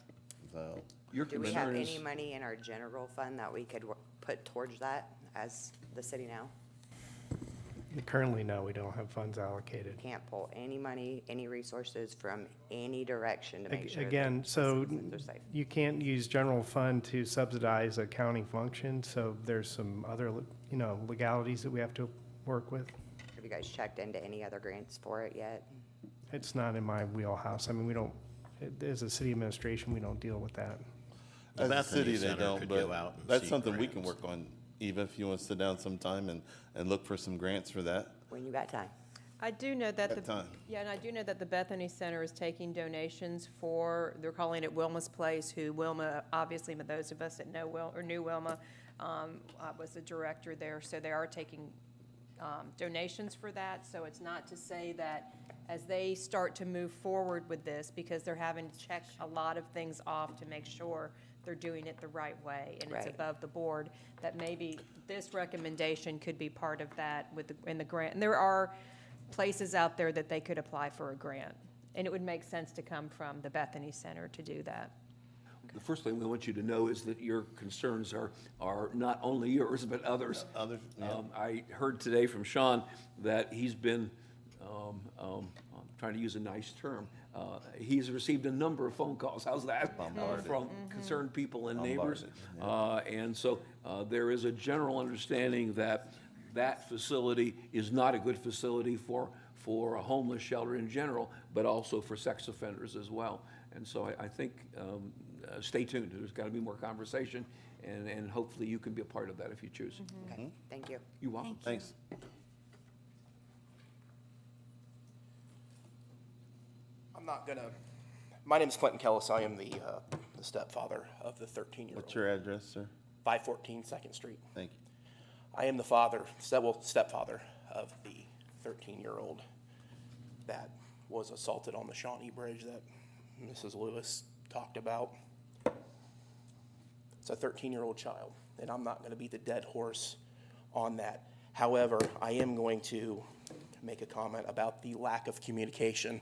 S2: so.
S6: your
S12: Do we have
S6: concern is,
S12: any money in our general fund that we could put towards that as the city now?
S10: Currently, no, we don't have funds allocated.
S12: Can't pull any money, any resources from any direction to make sure that
S10: Again, so
S12: citizens are safe.
S10: you can't use general fund to subsidize a county function, so there's some other, legalities that we have to work with.
S12: Have you guys checked into any other grants for it yet?
S10: It's not in my wheelhouse. I mean, we don't, as a city administration, we don't deal with that.
S4: The
S2: As a
S4: Bethany
S2: city, they
S4: Center
S2: don't,
S4: could
S2: but
S4: go out and
S2: that's
S4: seek
S2: something we can
S4: grants.
S2: work on, Eva, if you want to sit down sometime and look for some grants for that.
S12: When you got time?
S1: I do know that
S2: At time.
S1: yeah, and I do know that the Bethany Center is taking donations for, they're calling it Wilma's Place, who Wilma, obviously, but those of us that know or knew Wilma, I was the director there, so they are taking donations for that. So it's not to say that as they start to move forward with this, because they're having to check a lot of things off to make sure they're doing it the right way, and it's
S12: Right.
S1: above the board, that maybe this recommendation could be part of that in the grant. And there are places out there that they could apply for a grant, and it would make sense to come from the Bethany Center to do that.
S6: the first thing we want you to know is that your concerns are not only yours, but others.
S2: Others, yeah.
S6: I heard today from Sean that he's been, I'm trying to use a nice term, he's received a number of phone calls, how's that?
S2: Bombarded.
S6: From concerned people and neighbors.
S2: Bombarded,
S6: And so there is a general understanding that that facility is not a good facility for a homeless shelter in general, but also for sex offenders as well. And so I think, stay tuned, there's got to be more conversation, and hopefully you can be a part of that if you choose.
S12: Okay, thank you.
S6: You're welcome.
S2: Thanks.
S13: I'm not gonna, my name is Clinton Kellis. I am the stepfather of the 13-year-old.
S2: What's your address, sir?
S13: 514 Second Street.
S2: Thank you.
S13: I am the stepfather of the 13-year-old that was assaulted on the Shawnee Bridge that Mrs. Lewis talked about. It's a 13-year-old child, and I'm not going to beat the dead horse on that. However, I am going to make a comment about the lack of communication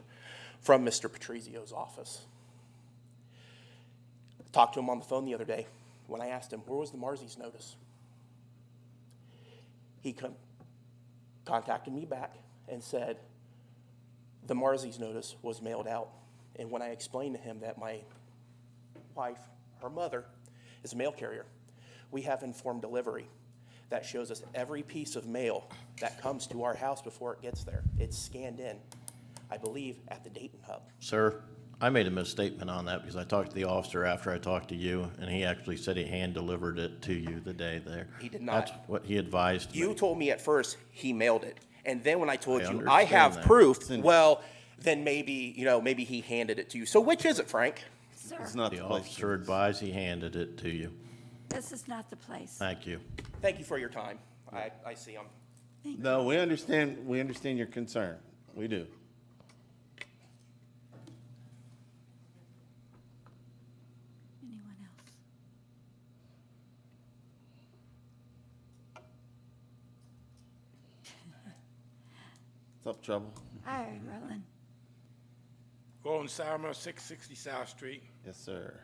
S13: from Mr. Patrizio's office. I talked to him on the phone the other day when I asked him, where was the Marzies notice? He contacted me back and said, the Marzies notice was mailed out. And when I explained to him that my wife, her mother, is a mail carrier, we have informed delivery that shows us every piece of mail that comes to our house before it gets there. It's scanned in, I believe, at the Dayton hub.
S4: Sir, I made a misstatement on that because I talked to the officer after I talked to you, and he actually said he hand-delivered it to you the day there.
S13: He did not.
S4: That's what he advised me.
S13: You told me at first he mailed it. And then when I told
S4: I
S13: you I
S4: understand
S13: have
S4: that.
S13: proof, well, then maybe, maybe he handed it to you. So which is it, Frank?
S3: Sir,
S2: It's not
S4: The
S2: the place.
S4: officer advised he handed it to you.
S3: this is not the place.
S4: Thank you.
S13: Thank you for your time. I see him.
S2: No, we understand your concern. We do.
S3: Anyone else?
S2: What's up, Trouble?
S3: Hi, Roland.
S14: Roland Sauerman, 660 South Street.
S2: Yes, sir.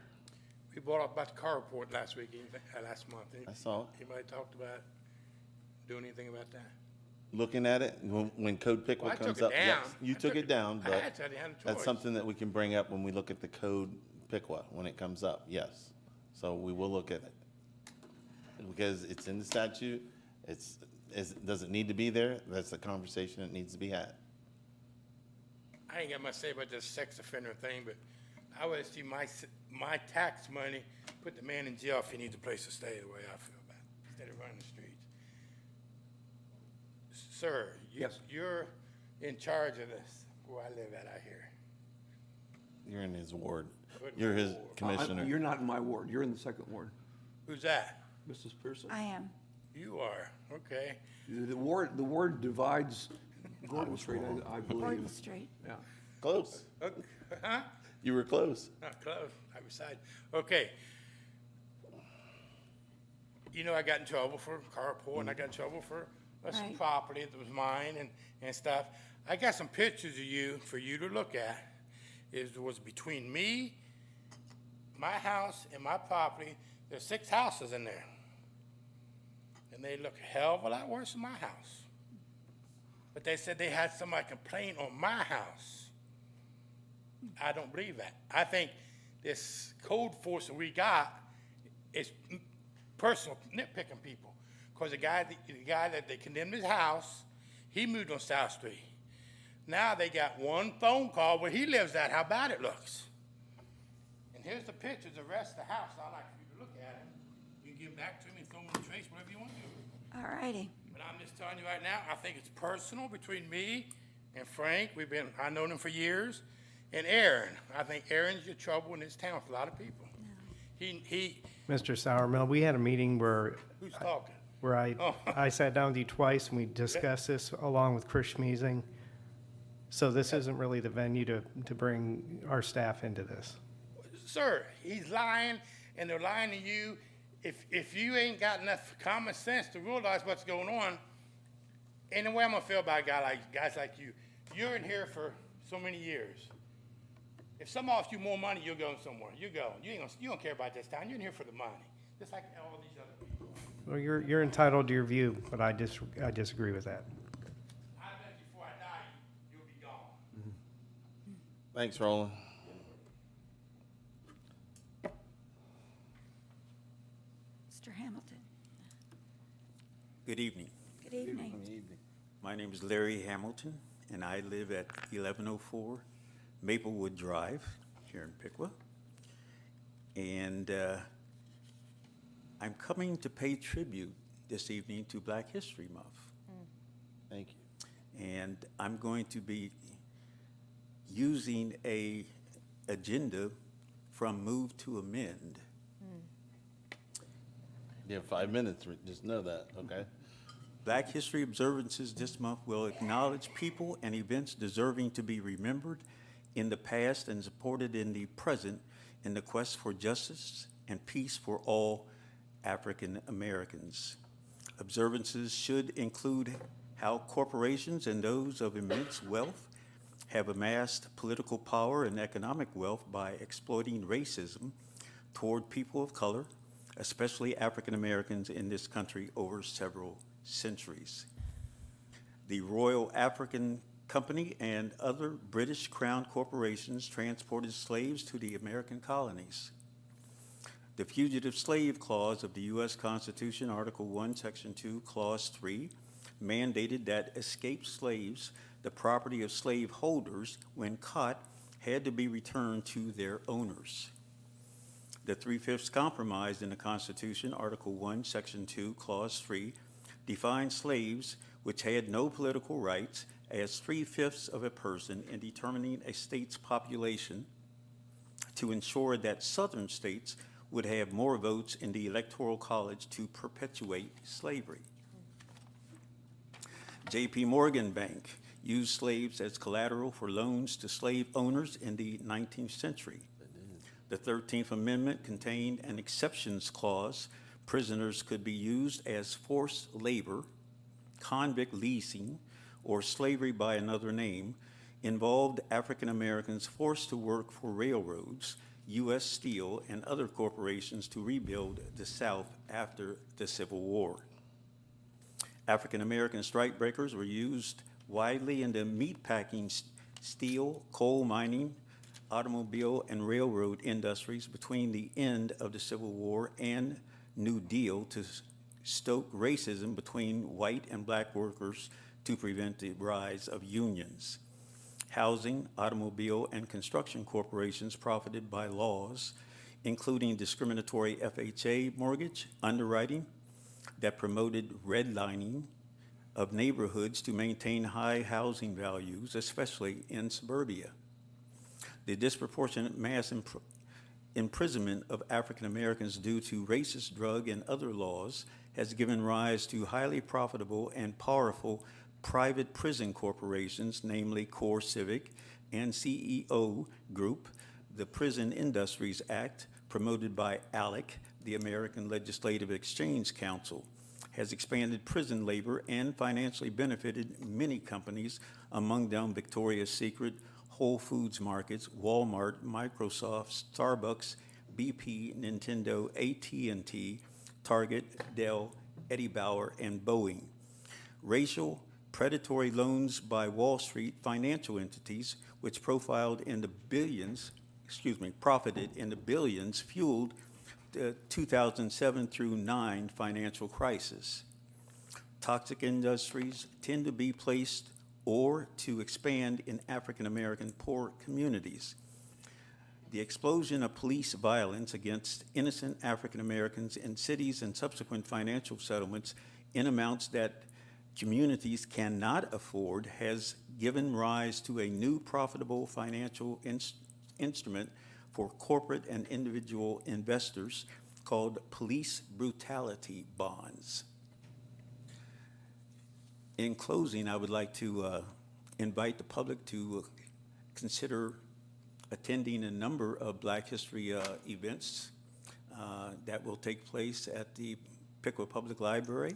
S14: We brought up about the car report last week, last month.
S2: I saw it.
S14: Anybody talked about doing anything about that?
S2: Looking at it, when Code
S14: Well,
S2: Pickwa
S14: I
S2: comes
S14: took
S2: up.
S14: it
S2: Yes,
S14: down.
S2: you
S14: I
S2: took it down,
S14: I
S2: but
S14: had to, I had a
S2: that's
S14: choice.
S2: something that we can bring up when we look at the Code Pickwa, when it comes up, yes. So we will look at it. Because it's in the statute, does it need to be there? That's a conversation that needs to be had.
S14: I ain't got much to say about this sex offender thing, but I would see my tax money put the man in jail if he needs a place to stay, the way I feel about it, instead of running the streets. Sir,
S6: Yes.
S14: you're in charge of this, where I live at out here.
S2: You're in his ward.
S14: Good
S2: You're his
S14: Lord.
S2: commissioner.
S6: You're not in my ward, you're in the second ward.
S14: Who's that?
S6: Mrs. Pearson?
S3: I am.
S14: You are, okay.
S6: The ward divides Gordon Street, I believe.
S3: Gordon Street.
S6: Yeah.
S2: Close.
S14: Huh?
S2: You were close.
S14: Not close, I beside. Okay. I got in trouble for carpool, and I got in trouble for some
S3: Right.
S14: property that was mine and stuff. I got some pictures of you for you to look at. It was between me, my house, and my property. There's 6 houses in there. And they look a hell of a lot worse than my house. But they said they had somebody complain on my house. I don't believe that. I think this code enforcement we got is personal nitpicking people. Because the guy that they condemned his house, he moved on South Street. Now they got one phone call where he lives at, how bad it looks. And here's the pictures of the rest of the house. I'd like for you to look at it. You can give it back to me, throw me in the trace, whatever you want to do.
S3: All righty.
S14: But I'm just telling you right now, I think it's personal between me and Frank. I've known him for years. And Aaron. I think Aaron's your trouble in this town for a lot of people.
S10: Mr. Sourmill, we had a meeting where
S14: Who's talking? Oh.
S10: I sat down with you twice and we discussed this along with Chris Schmeezing. So this isn't really the venue to bring our staff into this.
S14: Sir, he's lying, and they're lying to you. If you ain't got enough common sense to realize what's going on, ain't no way I'm gonna feel about guys like you. You're in here for so many years. If someone offers you more money, you're going somewhere. You go. You don't care about this town. You're in here for the money, just like all these other people.
S10: Well, you're entitled to your view, but I disagree with that.
S14: I bet before I die, you'll be gone.
S2: Thanks, Roland.
S3: Mr. Hamilton.
S15: Good evening.
S3: Good evening.
S15: My name is Larry Hamilton, and I live at 1104 Maplewood Drive here in Piqua. And I'm coming to pay tribute this evening to Black History Month.
S2: Thank you.
S15: And I'm going to be using a agenda from Move to Amend.
S2: You have 5 minutes, just know that, okay?
S15: Black History observances this month will acknowledge people and events deserving to be remembered in the past and supported in the present in the quest for justice and peace for all African Americans. Observances should include how corporations and those of immense wealth have amassed political power and economic wealth by exploiting racism toward people of color, especially African Americans in this country over several centuries. The Royal African Company and other British Crown corporations transported slaves to the American colonies. The Fugitive Slave Clause of the U.S. Constitution, Article 1, Section 2, Clause 3, mandated that escaped slaves, the property of slave holders, when caught, had to be returned to their owners. The 3/5 Compromise in the Constitution, Article 1, Section 2, Clause 3, defined slaves which had no political rights as 3/5 of a person in determining a state's population to ensure that Southern states would have more votes in the Electoral College to perpetuate slavery. J.P. Morgan Bank used slaves as collateral for loans to slave owners in the 19th century. The 13th Amendment contained an exceptions clause. Prisoners could be used as forced labor, convict leasing, or slavery by another name, involved African Americans forced to work for railroads, U.S. Steel, and other corporations to rebuild the South after the Civil War. African American strikebreakers were used widely in the meatpacking, steel, coal mining, automobile, and railroad industries between the end of the Civil War and New Deal to stoke racism between white and black workers to prevent the rise of unions. Housing, automobile, and construction corporations profited by laws, including discriminatory FHA mortgage underwriting that promoted redlining of neighborhoods to maintain high housing values, especially in suburbia. The disproportionate mass imprisonment of African Americans due to racist drug and other laws has given rise to highly profitable and powerful private prison corporations, namely CoreCivic and CEO Group. The Prison Industries Act, promoted by ALEC, the American Legislative Exchange Council, has expanded prison labor and financially benefited many companies, among them Victoria's Secret, Whole Foods Markets, Walmart, Microsoft, Starbucks, BP, Nintendo, AT&T, Target, Dell, Eddie Bauer, and Boeing. Racial predatory loans by Wall Street financial entities, which profited in the billions, fueled the 2007 through 9 financial crisis. Toxic industries tend to be placed or to expand in African American poor communities. The explosion of police violence against innocent African Americans in cities and subsequent financial settlements in amounts that communities cannot afford has given rise to a new profitable financial instrument for corporate and individual investors called police brutality bonds. In closing, I would like to invite the public to consider attending a number of Black History events that will take place at the Piqua Public Library,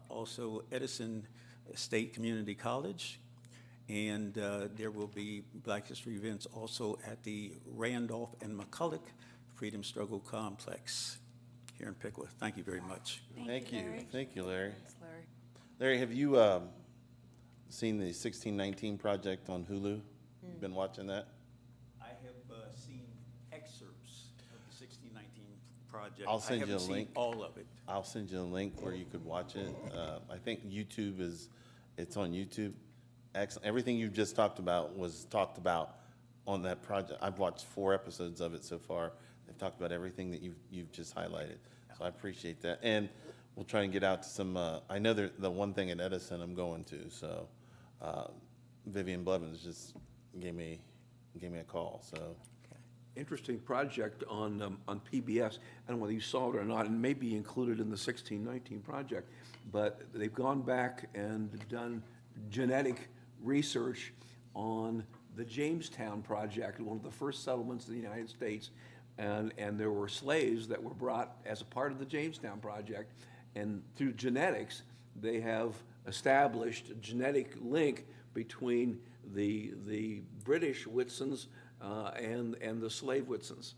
S15: also Edison State Community College, and there will be Black History events also at the Randolph and McCulloch Freedom Struggle Complex here in Piqua. Thank you very much.
S2: Thank you.
S3: Larry.
S2: Thank you, Larry.
S1: Thanks, Larry.
S2: Larry, have you seen the 1619 Project on Hulu? You've been watching that?
S15: I have seen excerpts of the 1619 project.
S2: I'll send you a
S15: I haven't seen
S2: link.
S15: all of it.
S2: I'll send you a link where you could watch it. I think it's on YouTube. Excellent. Everything you've just talked about was talked about on that project. I've watched 4 episodes of it so far. They've talked about everything that you've just highlighted. So I appreciate that. And we'll try and get out to some, I know the one thing at Edison I'm going to, so Vivian Blevins just gave me a call, so.
S6: Interesting project on PBS. I don't know whether you saw it or not, and may be included in the 1619 project, but they've gone back and done genetic research on the Jamestown Project, one of the first settlements in the United States, and there were slaves that were brought as a part of the Jamestown Project, and through genetics, they have established a genetic link between the British Whitsons and the slave Whitsons.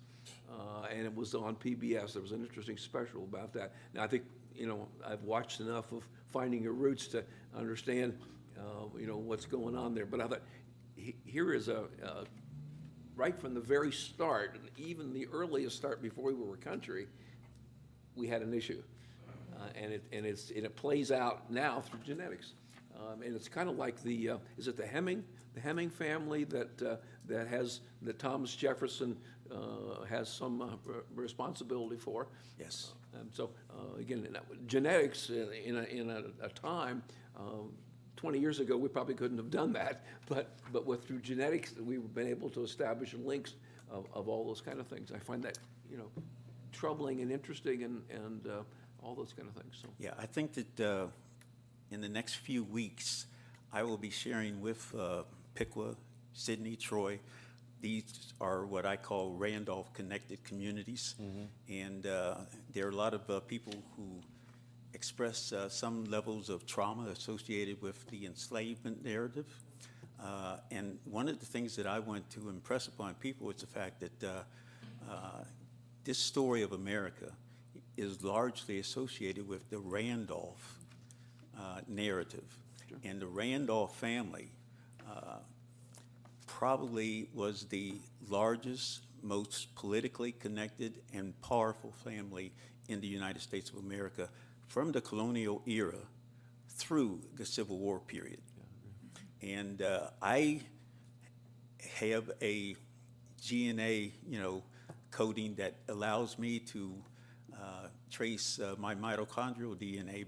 S6: And it was on PBS. There was an interesting special about that. Now, I think, I've watched enough of Finding Your Roots to understand, what's going on there. But I thought, here is right from the very start, and even the earliest start before we were a country, we had an issue. And it plays out now through genetics. And it's kind of like is it the Hemming family that Thomas Jefferson has some responsibility for?
S15: Yes.
S6: So again, genetics in a time, 20 years ago, we probably couldn't have done that, but through genetics, we've been able to establish links of all those kind of things. I find that, troubling and interesting and all those kind of things, so.
S15: Yeah, I think that in the next few weeks, I will be sharing with Piqua, Sydney, Troy. These are what I call Randolph connected communities. And there are a lot of people who express some levels of trauma associated with the enslavement narrative. And one of the things that I want to impress upon people is the fact that this story of America is largely associated with the Randolph narrative. Sure. And the Randolph family probably was the largest, most politically connected and powerful family in the United States of America from the colonial era through the Civil War period. Yeah. And I have a GNA, coding that allows me to trace my mitochondrial DNA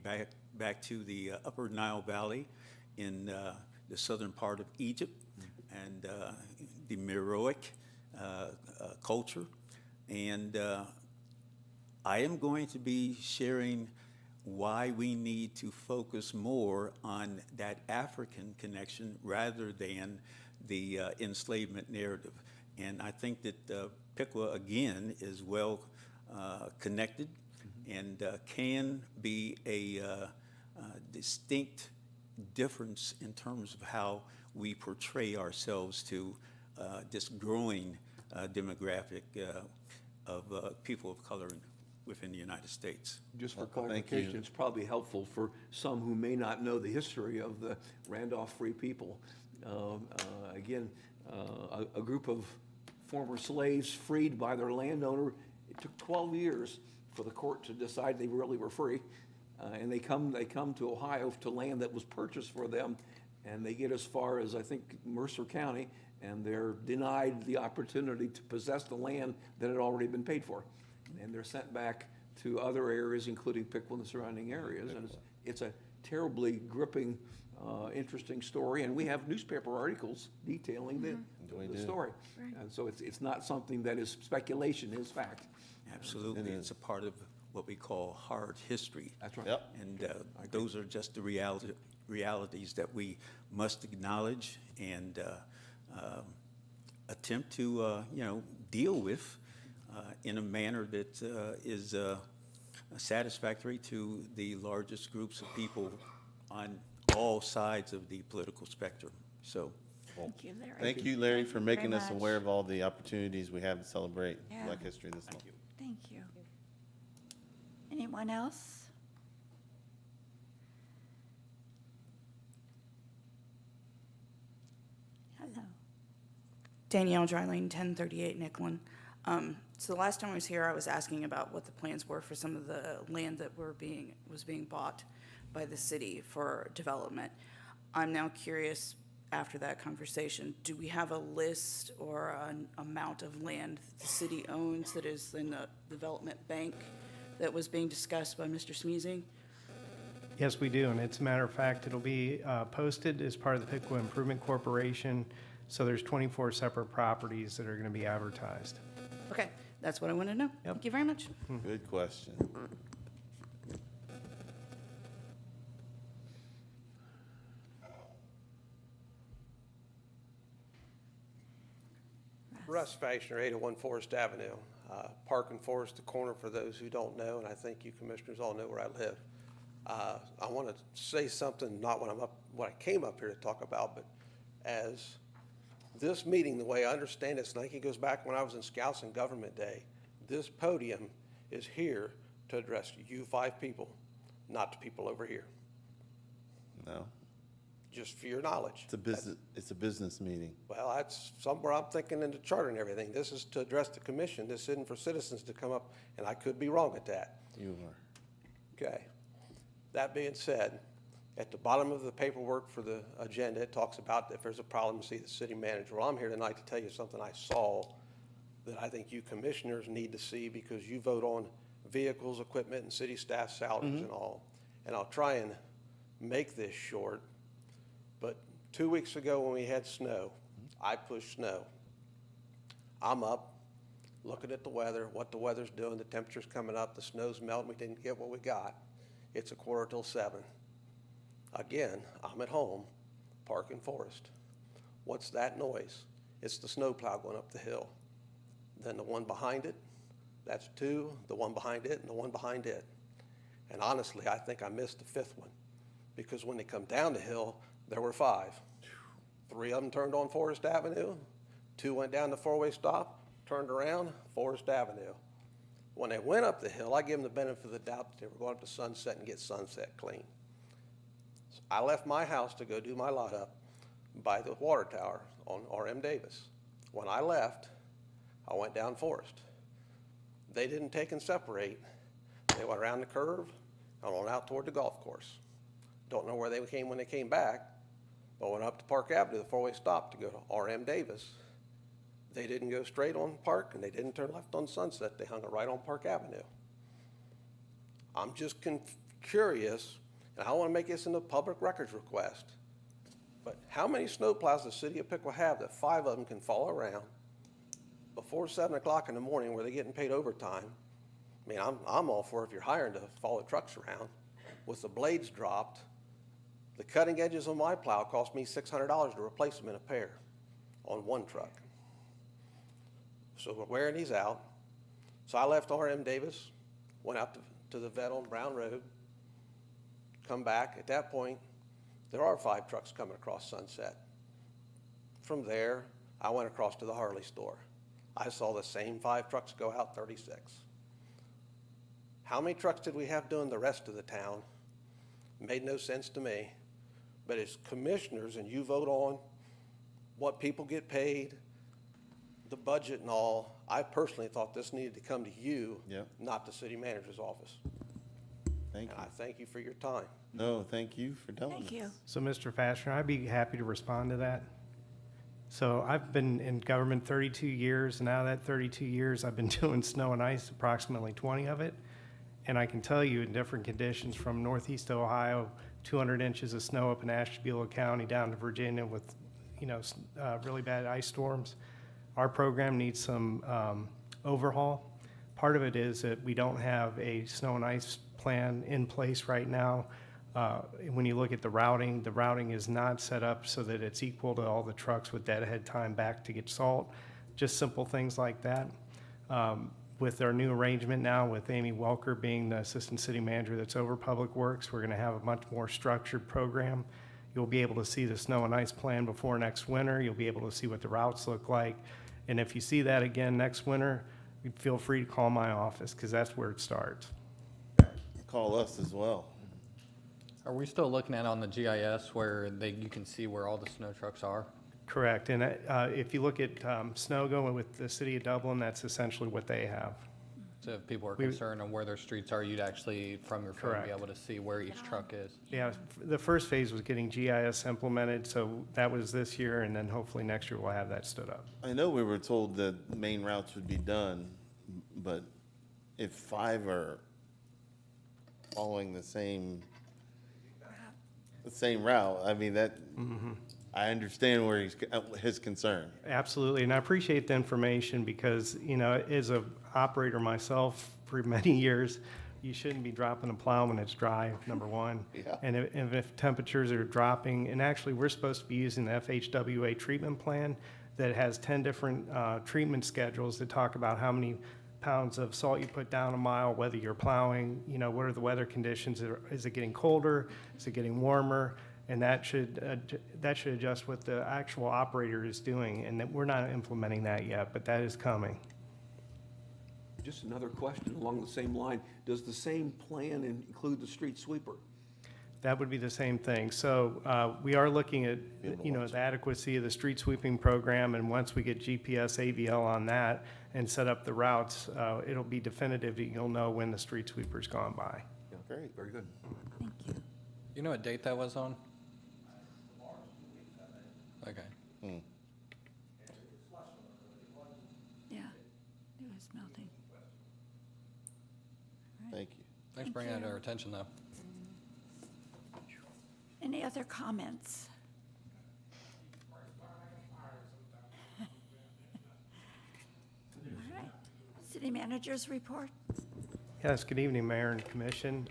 S15: back to the Upper Nile Valley in the southern part of Egypt and the Meroic culture. And I am going to be sharing why we need to focus more on that African connection rather than the enslavement narrative. And I think that Piqua, again, is well connected and can be a distinct difference in terms of how we portray ourselves to this growing demographic of people of color within the United States.
S6: Just for clarification, it's probably helpful for some who may not know the history of the Randolph Free People. Again, a group of former slaves freed by their landowner. It took 12 years for the court to decide they really were free. And they come to Ohio to land that was purchased for them, and they get as far as, I think, Mercer County, and they're denied the opportunity to possess the land that had already been paid for. And they're sent back to other areas, including Piqua and the surrounding areas. And it's a terribly gripping, interesting story. And we have newspaper articles detailing the story. Right. And so it's not something that is speculation, it's fact.
S15: Absolutely. It's a part of what we call hard history.
S6: That's right.
S2: Yep.
S15: And those are just the realities that we must acknowledge and attempt to, deal with in a manner that is satisfactory to the largest groups of people on all sides of the political spectrum. So,
S3: Thank you, Larry.
S2: Thank you, Larry, for making
S3: very
S2: us
S3: much.
S2: aware of all the opportunities we have to celebrate
S3: Yeah.
S2: Black History this month.
S3: Thank you. Anyone else? Hello.
S16: Danielle Drylene, 1038 Nicklin. So the last time I was here, I was asking about what the plans were for some of the land that was being bought by the city for development. I'm now curious, after that conversation, do we have a list or an amount of land the city owns that is in the development bank that was being discussed by Mr. Smeezing?
S10: Yes, we do, and as a matter of fact, it'll be posted as part of the Piqua Improvement Corporation, so there's 24 separate properties that are going to be advertised.
S16: Okay, that's what I want to know. Thank you very much.
S2: Good question.
S17: Russ Fashioner, 801 Forest Avenue. Park and Forest, the corner for those who don't know, and I think you commissioners all know where I live. I want to say something, not what I came up here to talk about, but as this meeting, the way I understand it, I think it goes back when I was in Scouts and Government Day. This podium is here to address you 5 people, not the people over here.
S2: No,
S17: Just for your knowledge.
S2: it's a business meeting.
S17: Well, that's somewhere I'm thinking in the charter and everything. This is to address the commission. This isn't for citizens to come up, and I could be wrong at that.
S2: You are.
S17: Okay. That being said, at the bottom of the paperwork for the agenda, it talks about if there's a problem, see the city manager. Well, I'm here tonight to tell you something I saw that I think you commissioners need to see because you vote on vehicles, equipment, and city staff salaries and all. And I'll try and make this short, but 2 weeks ago when we had snow, I pushed snow. I'm up, looking at the weather, what the weather's doing, the temperature's coming up, the snow's melting, we didn't get what we got. It's 6:45. Again, I'm at home, Park and Forest. What's that noise? It's the snowplow going up the hill. Then the one behind it, that's 2, the one behind it, and the one behind it. And honestly, I think I missed the 5th one because when they come down the hill, there were 5. 3 of them turned on Forest Avenue, 2 went down the 4-way stop, turned around, Forest Avenue. When they went up the hill, I gave them the benefit of the doubt that they were going up to Sunset and get Sunset clean. So I left my house to go do my lot up by the water tower on R.M. Davis. When I left, I went down Forest. They didn't take and separate. They went around the curve and on out toward the golf course. Don't know where they came when they came back, but went up to Park Avenue, the 4-way stop to go to R.M. Davis. They didn't go straight on Park and they didn't turn left on Sunset. They hung it right on Park Avenue. I'm just curious, and I want to make this into a public records request, but how many snowplows does the city of Piqua have that 5 of them can follow around before 7 o'clock in the morning where they're getting paid overtime? I mean, I'm all for if you're hiring to follow trucks around. With the blades dropped, the cutting edges on my plow cost me $600 to replace them in a pair on one truck. So we're wearing these out. So I left R.M. Davis, went out to the vet on Brown Road, come back. At that point, there are 5 trucks coming across Sunset. From there, I went across to the Harley store. I saw the same 5 trucks go out 36. How many trucks did we have doing the rest of the town? Made no sense to me. But as commissioners, and you vote on what people get paid, the budget and all, I personally thought this needed to come to you, not the city manager's office.
S2: Thank you.
S17: And I thank you for your time.
S2: No, thank you for telling us.
S3: Thank you.
S10: So, Mr. Fashioner, I'd be happy to respond to that. So I've been in government 32 years, and out of that 32 years, I've been doing snow and ice, approximately 20 of it. And I can tell you in different conditions from northeast Ohio, 200 inches of snow up in Ashtabula County down to Virginia with, really bad ice storms. Our program needs some overhaul. Part of it is that we don't have a snow and ice plan in place right now. When you look at the routing is not set up so that it's equal to all the trucks with deadhead time back to get salt. Just simple things like that. With our new arrangement now with Amy Welker being the assistant city manager that's over Public Works, we're gonna have a much more structured program. You'll be able to see the snow and ice plan before next winter. You'll be able to see what the routes look like. And if you see that again next winter, feel free to call my office because that's where it starts.
S2: Call us as well.
S7: Are we still looking at on the GIS where you can see where all the snow trucks are?
S10: Correct. And if you look at snow going with the city of Dublin, that's essentially what they have.
S7: So if people are concerned on where their streets are, you'd actually, from your phone, be able to see where each truck is?
S10: Yeah, the first phase was getting GIS implemented, so that was this year, and then hopefully next year we'll have that stood up.
S2: I know we were told that main routes would be done, but if 5 are following the same route, I mean, that, I understand where his concern.
S10: Absolutely, and I appreciate the information because, as an operator myself for many years, you shouldn't be dropping a plow when it's dry, number one.
S2: Yeah.
S10: And if temperatures are dropping, and actually we're supposed to be using the FHWA treatment plan that has 10 different treatment schedules that talk about how many pounds of salt you put down a mile, whether you're plowing, what are the weather conditions? Is it getting colder? Is it getting warmer? And that should adjust what the actual operator is doing. And that we're not implementing that yet, but that is coming.
S6: Just another question along the same line. Does the same plan include the street sweeper?
S10: That would be the same thing. So we are looking at, the adequacy of the street sweeping program, and once we get GPS AVL on that and set up the routes, it'll be definitive that you'll know when the street sweeper's gone by.
S6: Yeah, great, very good.
S3: Thank you.
S7: You know what date that was on? Okay.
S3: Yeah, it was melting.
S2: Thank you.
S7: Thanks for bringing that to our attention, though.
S3: Any other comments? All right. City managers report.
S10: Yes, good evening, Mayor and Commission.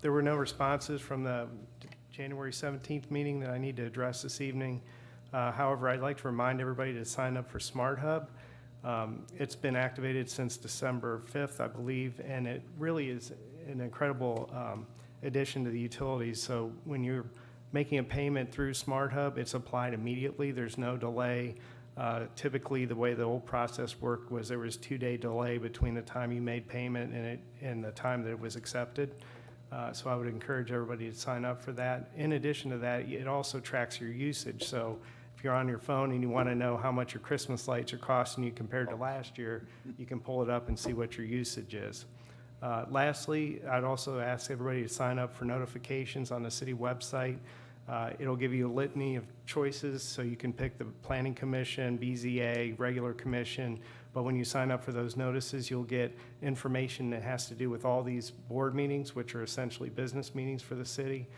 S10: There were no responses from the January 17th meeting that I need to address this evening. However, I'd like to remind everybody to sign up for Smart Hub. It's been activated since December 5th, I believe, and it really is an incredible addition to the utilities. So when you're making a payment through Smart Hub, it's applied immediately. There's no delay. Typically, the way the old process worked was there was 2-day delay between the time you made payment and the time that it was accepted. So I would encourage everybody to sign up for that. In addition to that, it also tracks your usage. So if you're on your phone and you want to know how much your Christmas lights are costing you compared to last year, you can pull it up and see what your usage is. Lastly, I'd also ask everybody to sign up for notifications on the city website. It'll give you a litany of choices, so you can pick the Planning Commission, BZA, regular commission. But when you sign up for those notices, you'll get information that has to do with all these board meetings, which are essentially business meetings for the city.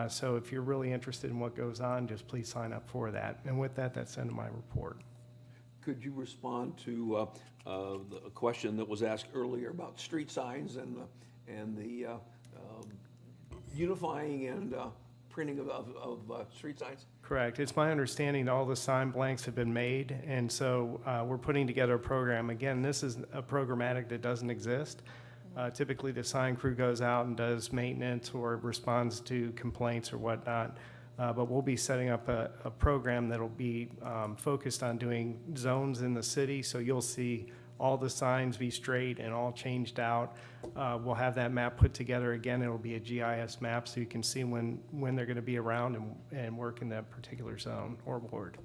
S10: So if you're really interested in what goes on, just please sign up for that. And with that, that's the end of my report.
S6: Could you respond to the question that was asked earlier about street signs and the unifying and printing of street signs?
S10: Correct. It's my understanding all the sign blanks have been made, and so we're putting together a program. Again, this is a programmatic that doesn't exist. Typically, the sign crew goes out and does maintenance or responds to complaints or whatnot. But we'll be setting up a program that'll be focused on doing zones in the city, so you'll see all the signs be straight and all changed out. We'll have that map put together. Again, it'll be a GIS map, so you can see when they're going to be around and work in that particular zone or ward.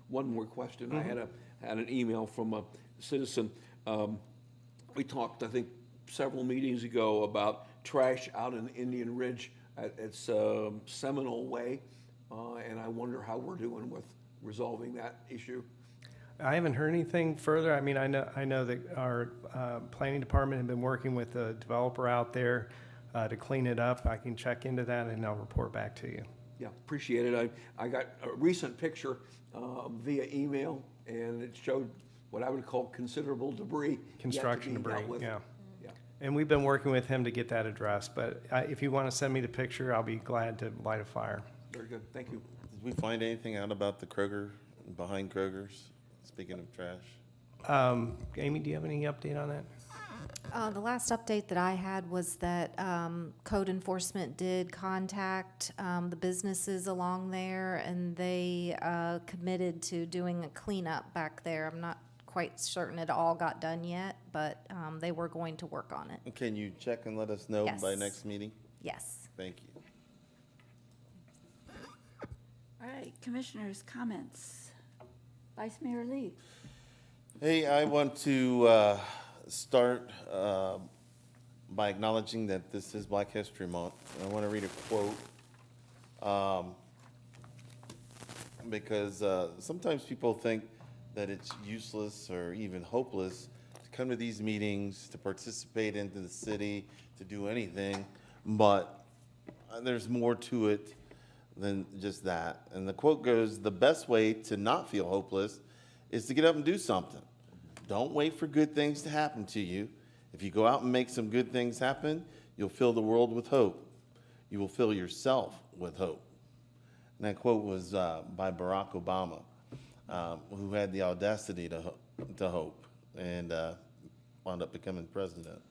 S6: One more question. I had an email from a citizen. We talked, I think, several meetings ago about trash out in Indian Ridge at its Seminole Way, and I wonder how we're doing with resolving that issue.
S10: I haven't heard anything further. I mean, I know that our planning department had been working with the developer out there to clean it up. I can check into that and I'll report back to you.
S6: Yeah, appreciate it. I got a recent picture via email, and it showed what I would call considerable debris.
S10: Construction
S6: yet to be
S10: debris,
S6: dealt with.
S10: yeah.
S6: Yeah.
S10: And we've been working with him to get that addressed, but if you want to send me the picture, I'll be glad to light a fire.
S6: Very good, thank you.
S2: Did we find anything out about the Kroger, behind Kroger's, speaking of trash?
S10: Amy, do you have any update on that?
S8: The last update that I had was that code enforcement did contact the businesses along there, and they committed to doing a cleanup back there. I'm not quite certain it all got done yet, but they were going to work on it.
S2: Can you check and let us know
S8: Yes.
S2: by next meeting?
S8: Yes.
S2: Thank you.
S3: All right, commissioners' comments. Vice Mayor Lee.
S2: Hey, I want to start by acknowledging that this is Black History Month. And I want to read a quote because sometimes people think that it's useless or even hopeless to come to these meetings, to participate into the city, to do anything, but there's more to it than just that. And the quote goes, "The best way to not feel hopeless is to get up and do something. Don't wait for good things to happen to you. If you go out and make some good things happen, you'll fill the world with hope. You will fill yourself with hope." And that quote was by Barack Obama. who had the audacity to hope and wound up becoming president.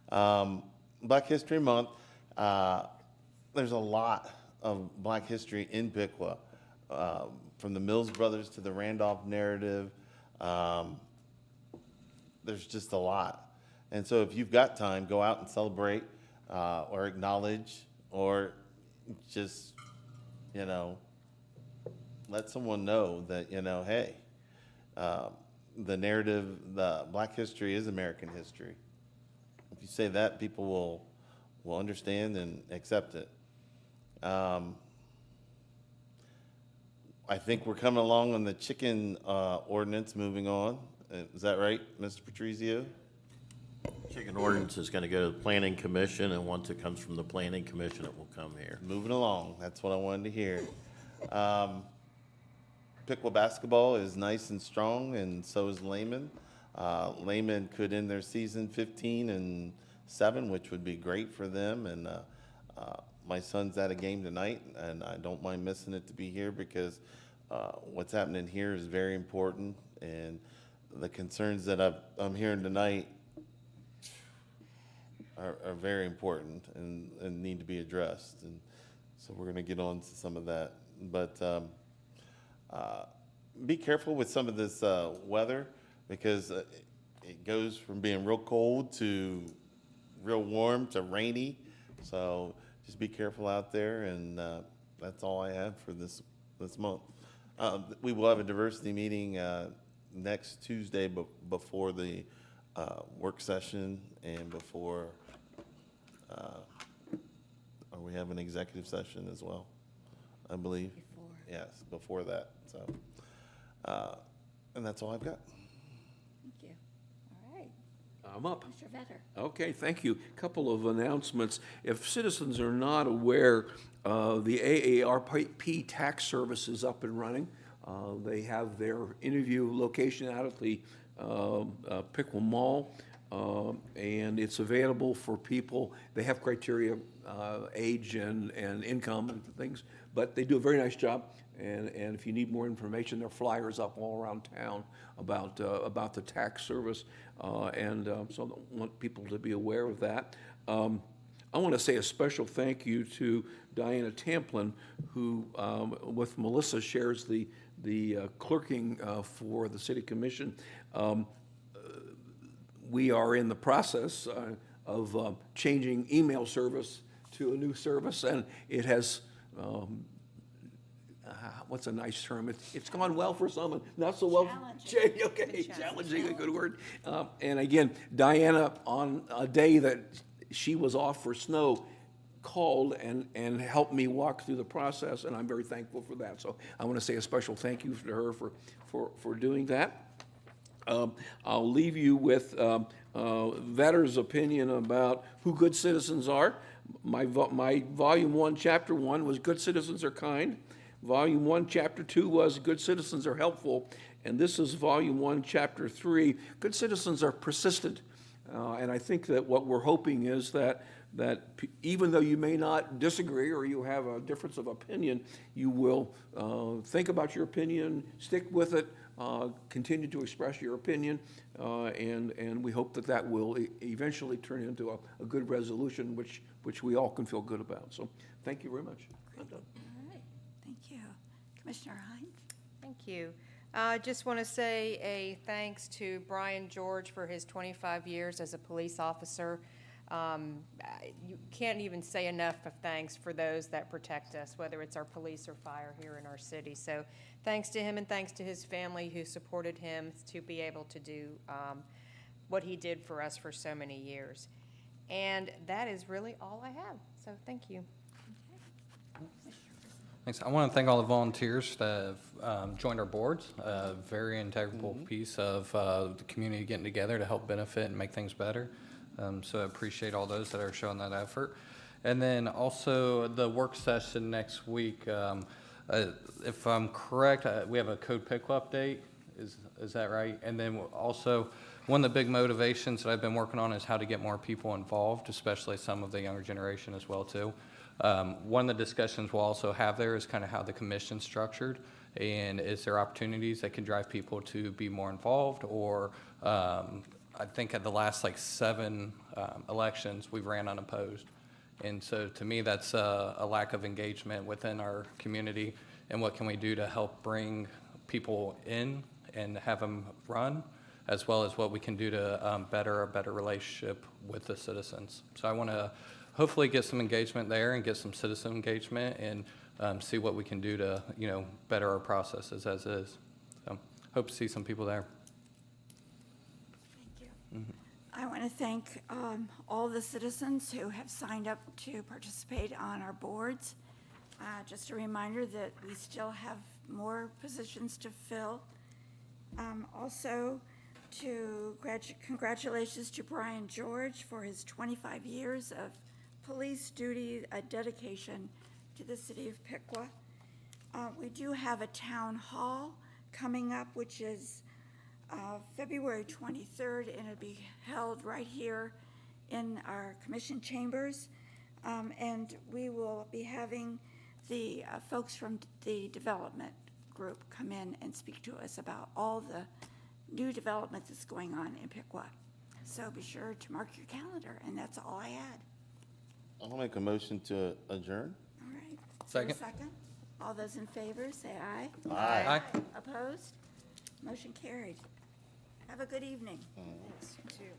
S2: Black History Month, there's a lot of Black history in Piqua, from the Mills Brothers to the Randolph narrative. There's just a lot. And so if you've got time, go out and celebrate or acknowledge or just, let someone know that, hey, the narrative, the Black history is American history. If you say that, people will understand and accept it. I think we're coming along on the chicken ordinance, moving on. Is that right, Mr. Patrizio?
S4: Chicken ordinance is going to go to the planning commission, and once it comes from the planning commission, it will come here.
S2: Moving along, that's what I wanted to hear. Piqua basketball is nice and strong, and so is Lehman. Lehman could end their season 15-7, which would be great for them. And my son's at a game tonight, and I don't mind missing it to be here because what's happening here is very important, and the concerns that I'm hearing tonight are very important and need to be addressed. And so we're going to get on to some of that. But be careful with some of this weather, because it goes from being real cold to real warm to rainy. So just be careful out there, and that's all I have for this month. We will have a diversity meeting next Tuesday before the work session and before, or we have an executive session as well, I believe. Yes, before that. So, and that's all I've got.
S3: Thank you. All right.
S6: I'm up.
S3: Mr. Vetter.
S6: Okay, thank you. Couple of announcements. If citizens are not aware, the AARP tax service is up and running. They have their interview location out at the Piqua Mall, and it's available for people. They have criteria, age and income and things, but they do a very nice job. And if you need more information, there are flyers up all around town about the tax service, so I want people to be aware of that. I want to say a special thank you to Diana Tamplin, who with Melissa shares the clerking for the City Commission. We are in the process of changing email service to a new service, and it has what's a nice term? It's gone well for some and not so well. Challenging, a good word. And again, Diana, on a day that she was off for snow, called and helped me walk through the process, and I'm very thankful for that. So I want to say a special thank you to her for doing that. I'll leave you with Vetter's opinion about who good citizens are. My Volume 1, Chapter 1 was Good Citizens Are Kind. Volume 1, Chapter 2 was Good Citizens Are Helpful. And this is Volume 1, Chapter 3, Good Citizens Are Persistent. And I think that what we're hoping is that even though you may not disagree or you have a difference of opinion, you will think about your opinion, stick with it, continue to express your opinion, and we hope that will eventually turn into a good resolution, which we all can feel good about. So thank you very much. I'm done.
S3: All right. Thank you. Commissioner Hines?
S1: Thank you. I just want to say a thanks to Brian George for his 25 years as a police officer. You can't even say enough of thanks for those that protect us, whether it's our police or fire here in our city. So thanks to him and thanks to his family who supported him to be able to do what he did for us for so many years. And that is really all I have. So thank you.
S7: Thanks. I want to thank all the volunteers that have joined our boards. A very integral piece of the community getting together to help benefit and make things better. So I appreciate all those that are showing that effort. And then also the work session next week. If I'm correct, we have a Code Piqua update. Is that right? And then also one of the big motivations that I've been working on is how to get more people involved, especially some of the younger generation as well too. One of the discussions we'll also have there is kind of how the commission's structured. And is there opportunities that can drive people to be more involved? Or I think at the last like 7 elections, we ran unopposed. And so to me, that's a lack of engagement within our community. And what can we do to help bring people in and have them run, as well as what we can do to better a better relationship with the citizens. So I want to hopefully get some engagement there and get some citizen engagement and see what we can do to, better our processes as is. So hope to see some people there.
S3: Thank you. I want to thank all the citizens who have signed up to participate on our boards. Just a reminder that we still have more positions to fill. Also, congratulations to Brian George for his 25 years of police duty, a dedication to the city of Piqua. We do have a town hall coming up, which is February 23rd, and it'll be held right here in our commission chambers. And we will be having the folks from the development group come in and speak to us about all the new development that's going on in Piqua. So be sure to mark your calendar, and that's all I had.
S2: I'll make a motion to adjourn.
S3: All right. Is there a
S7: Second.
S3: second? All those in favor, say aye.
S2: Aye.
S7: Aye.
S3: Opposed? Motion carried. Have a good evening. Thanks. You too.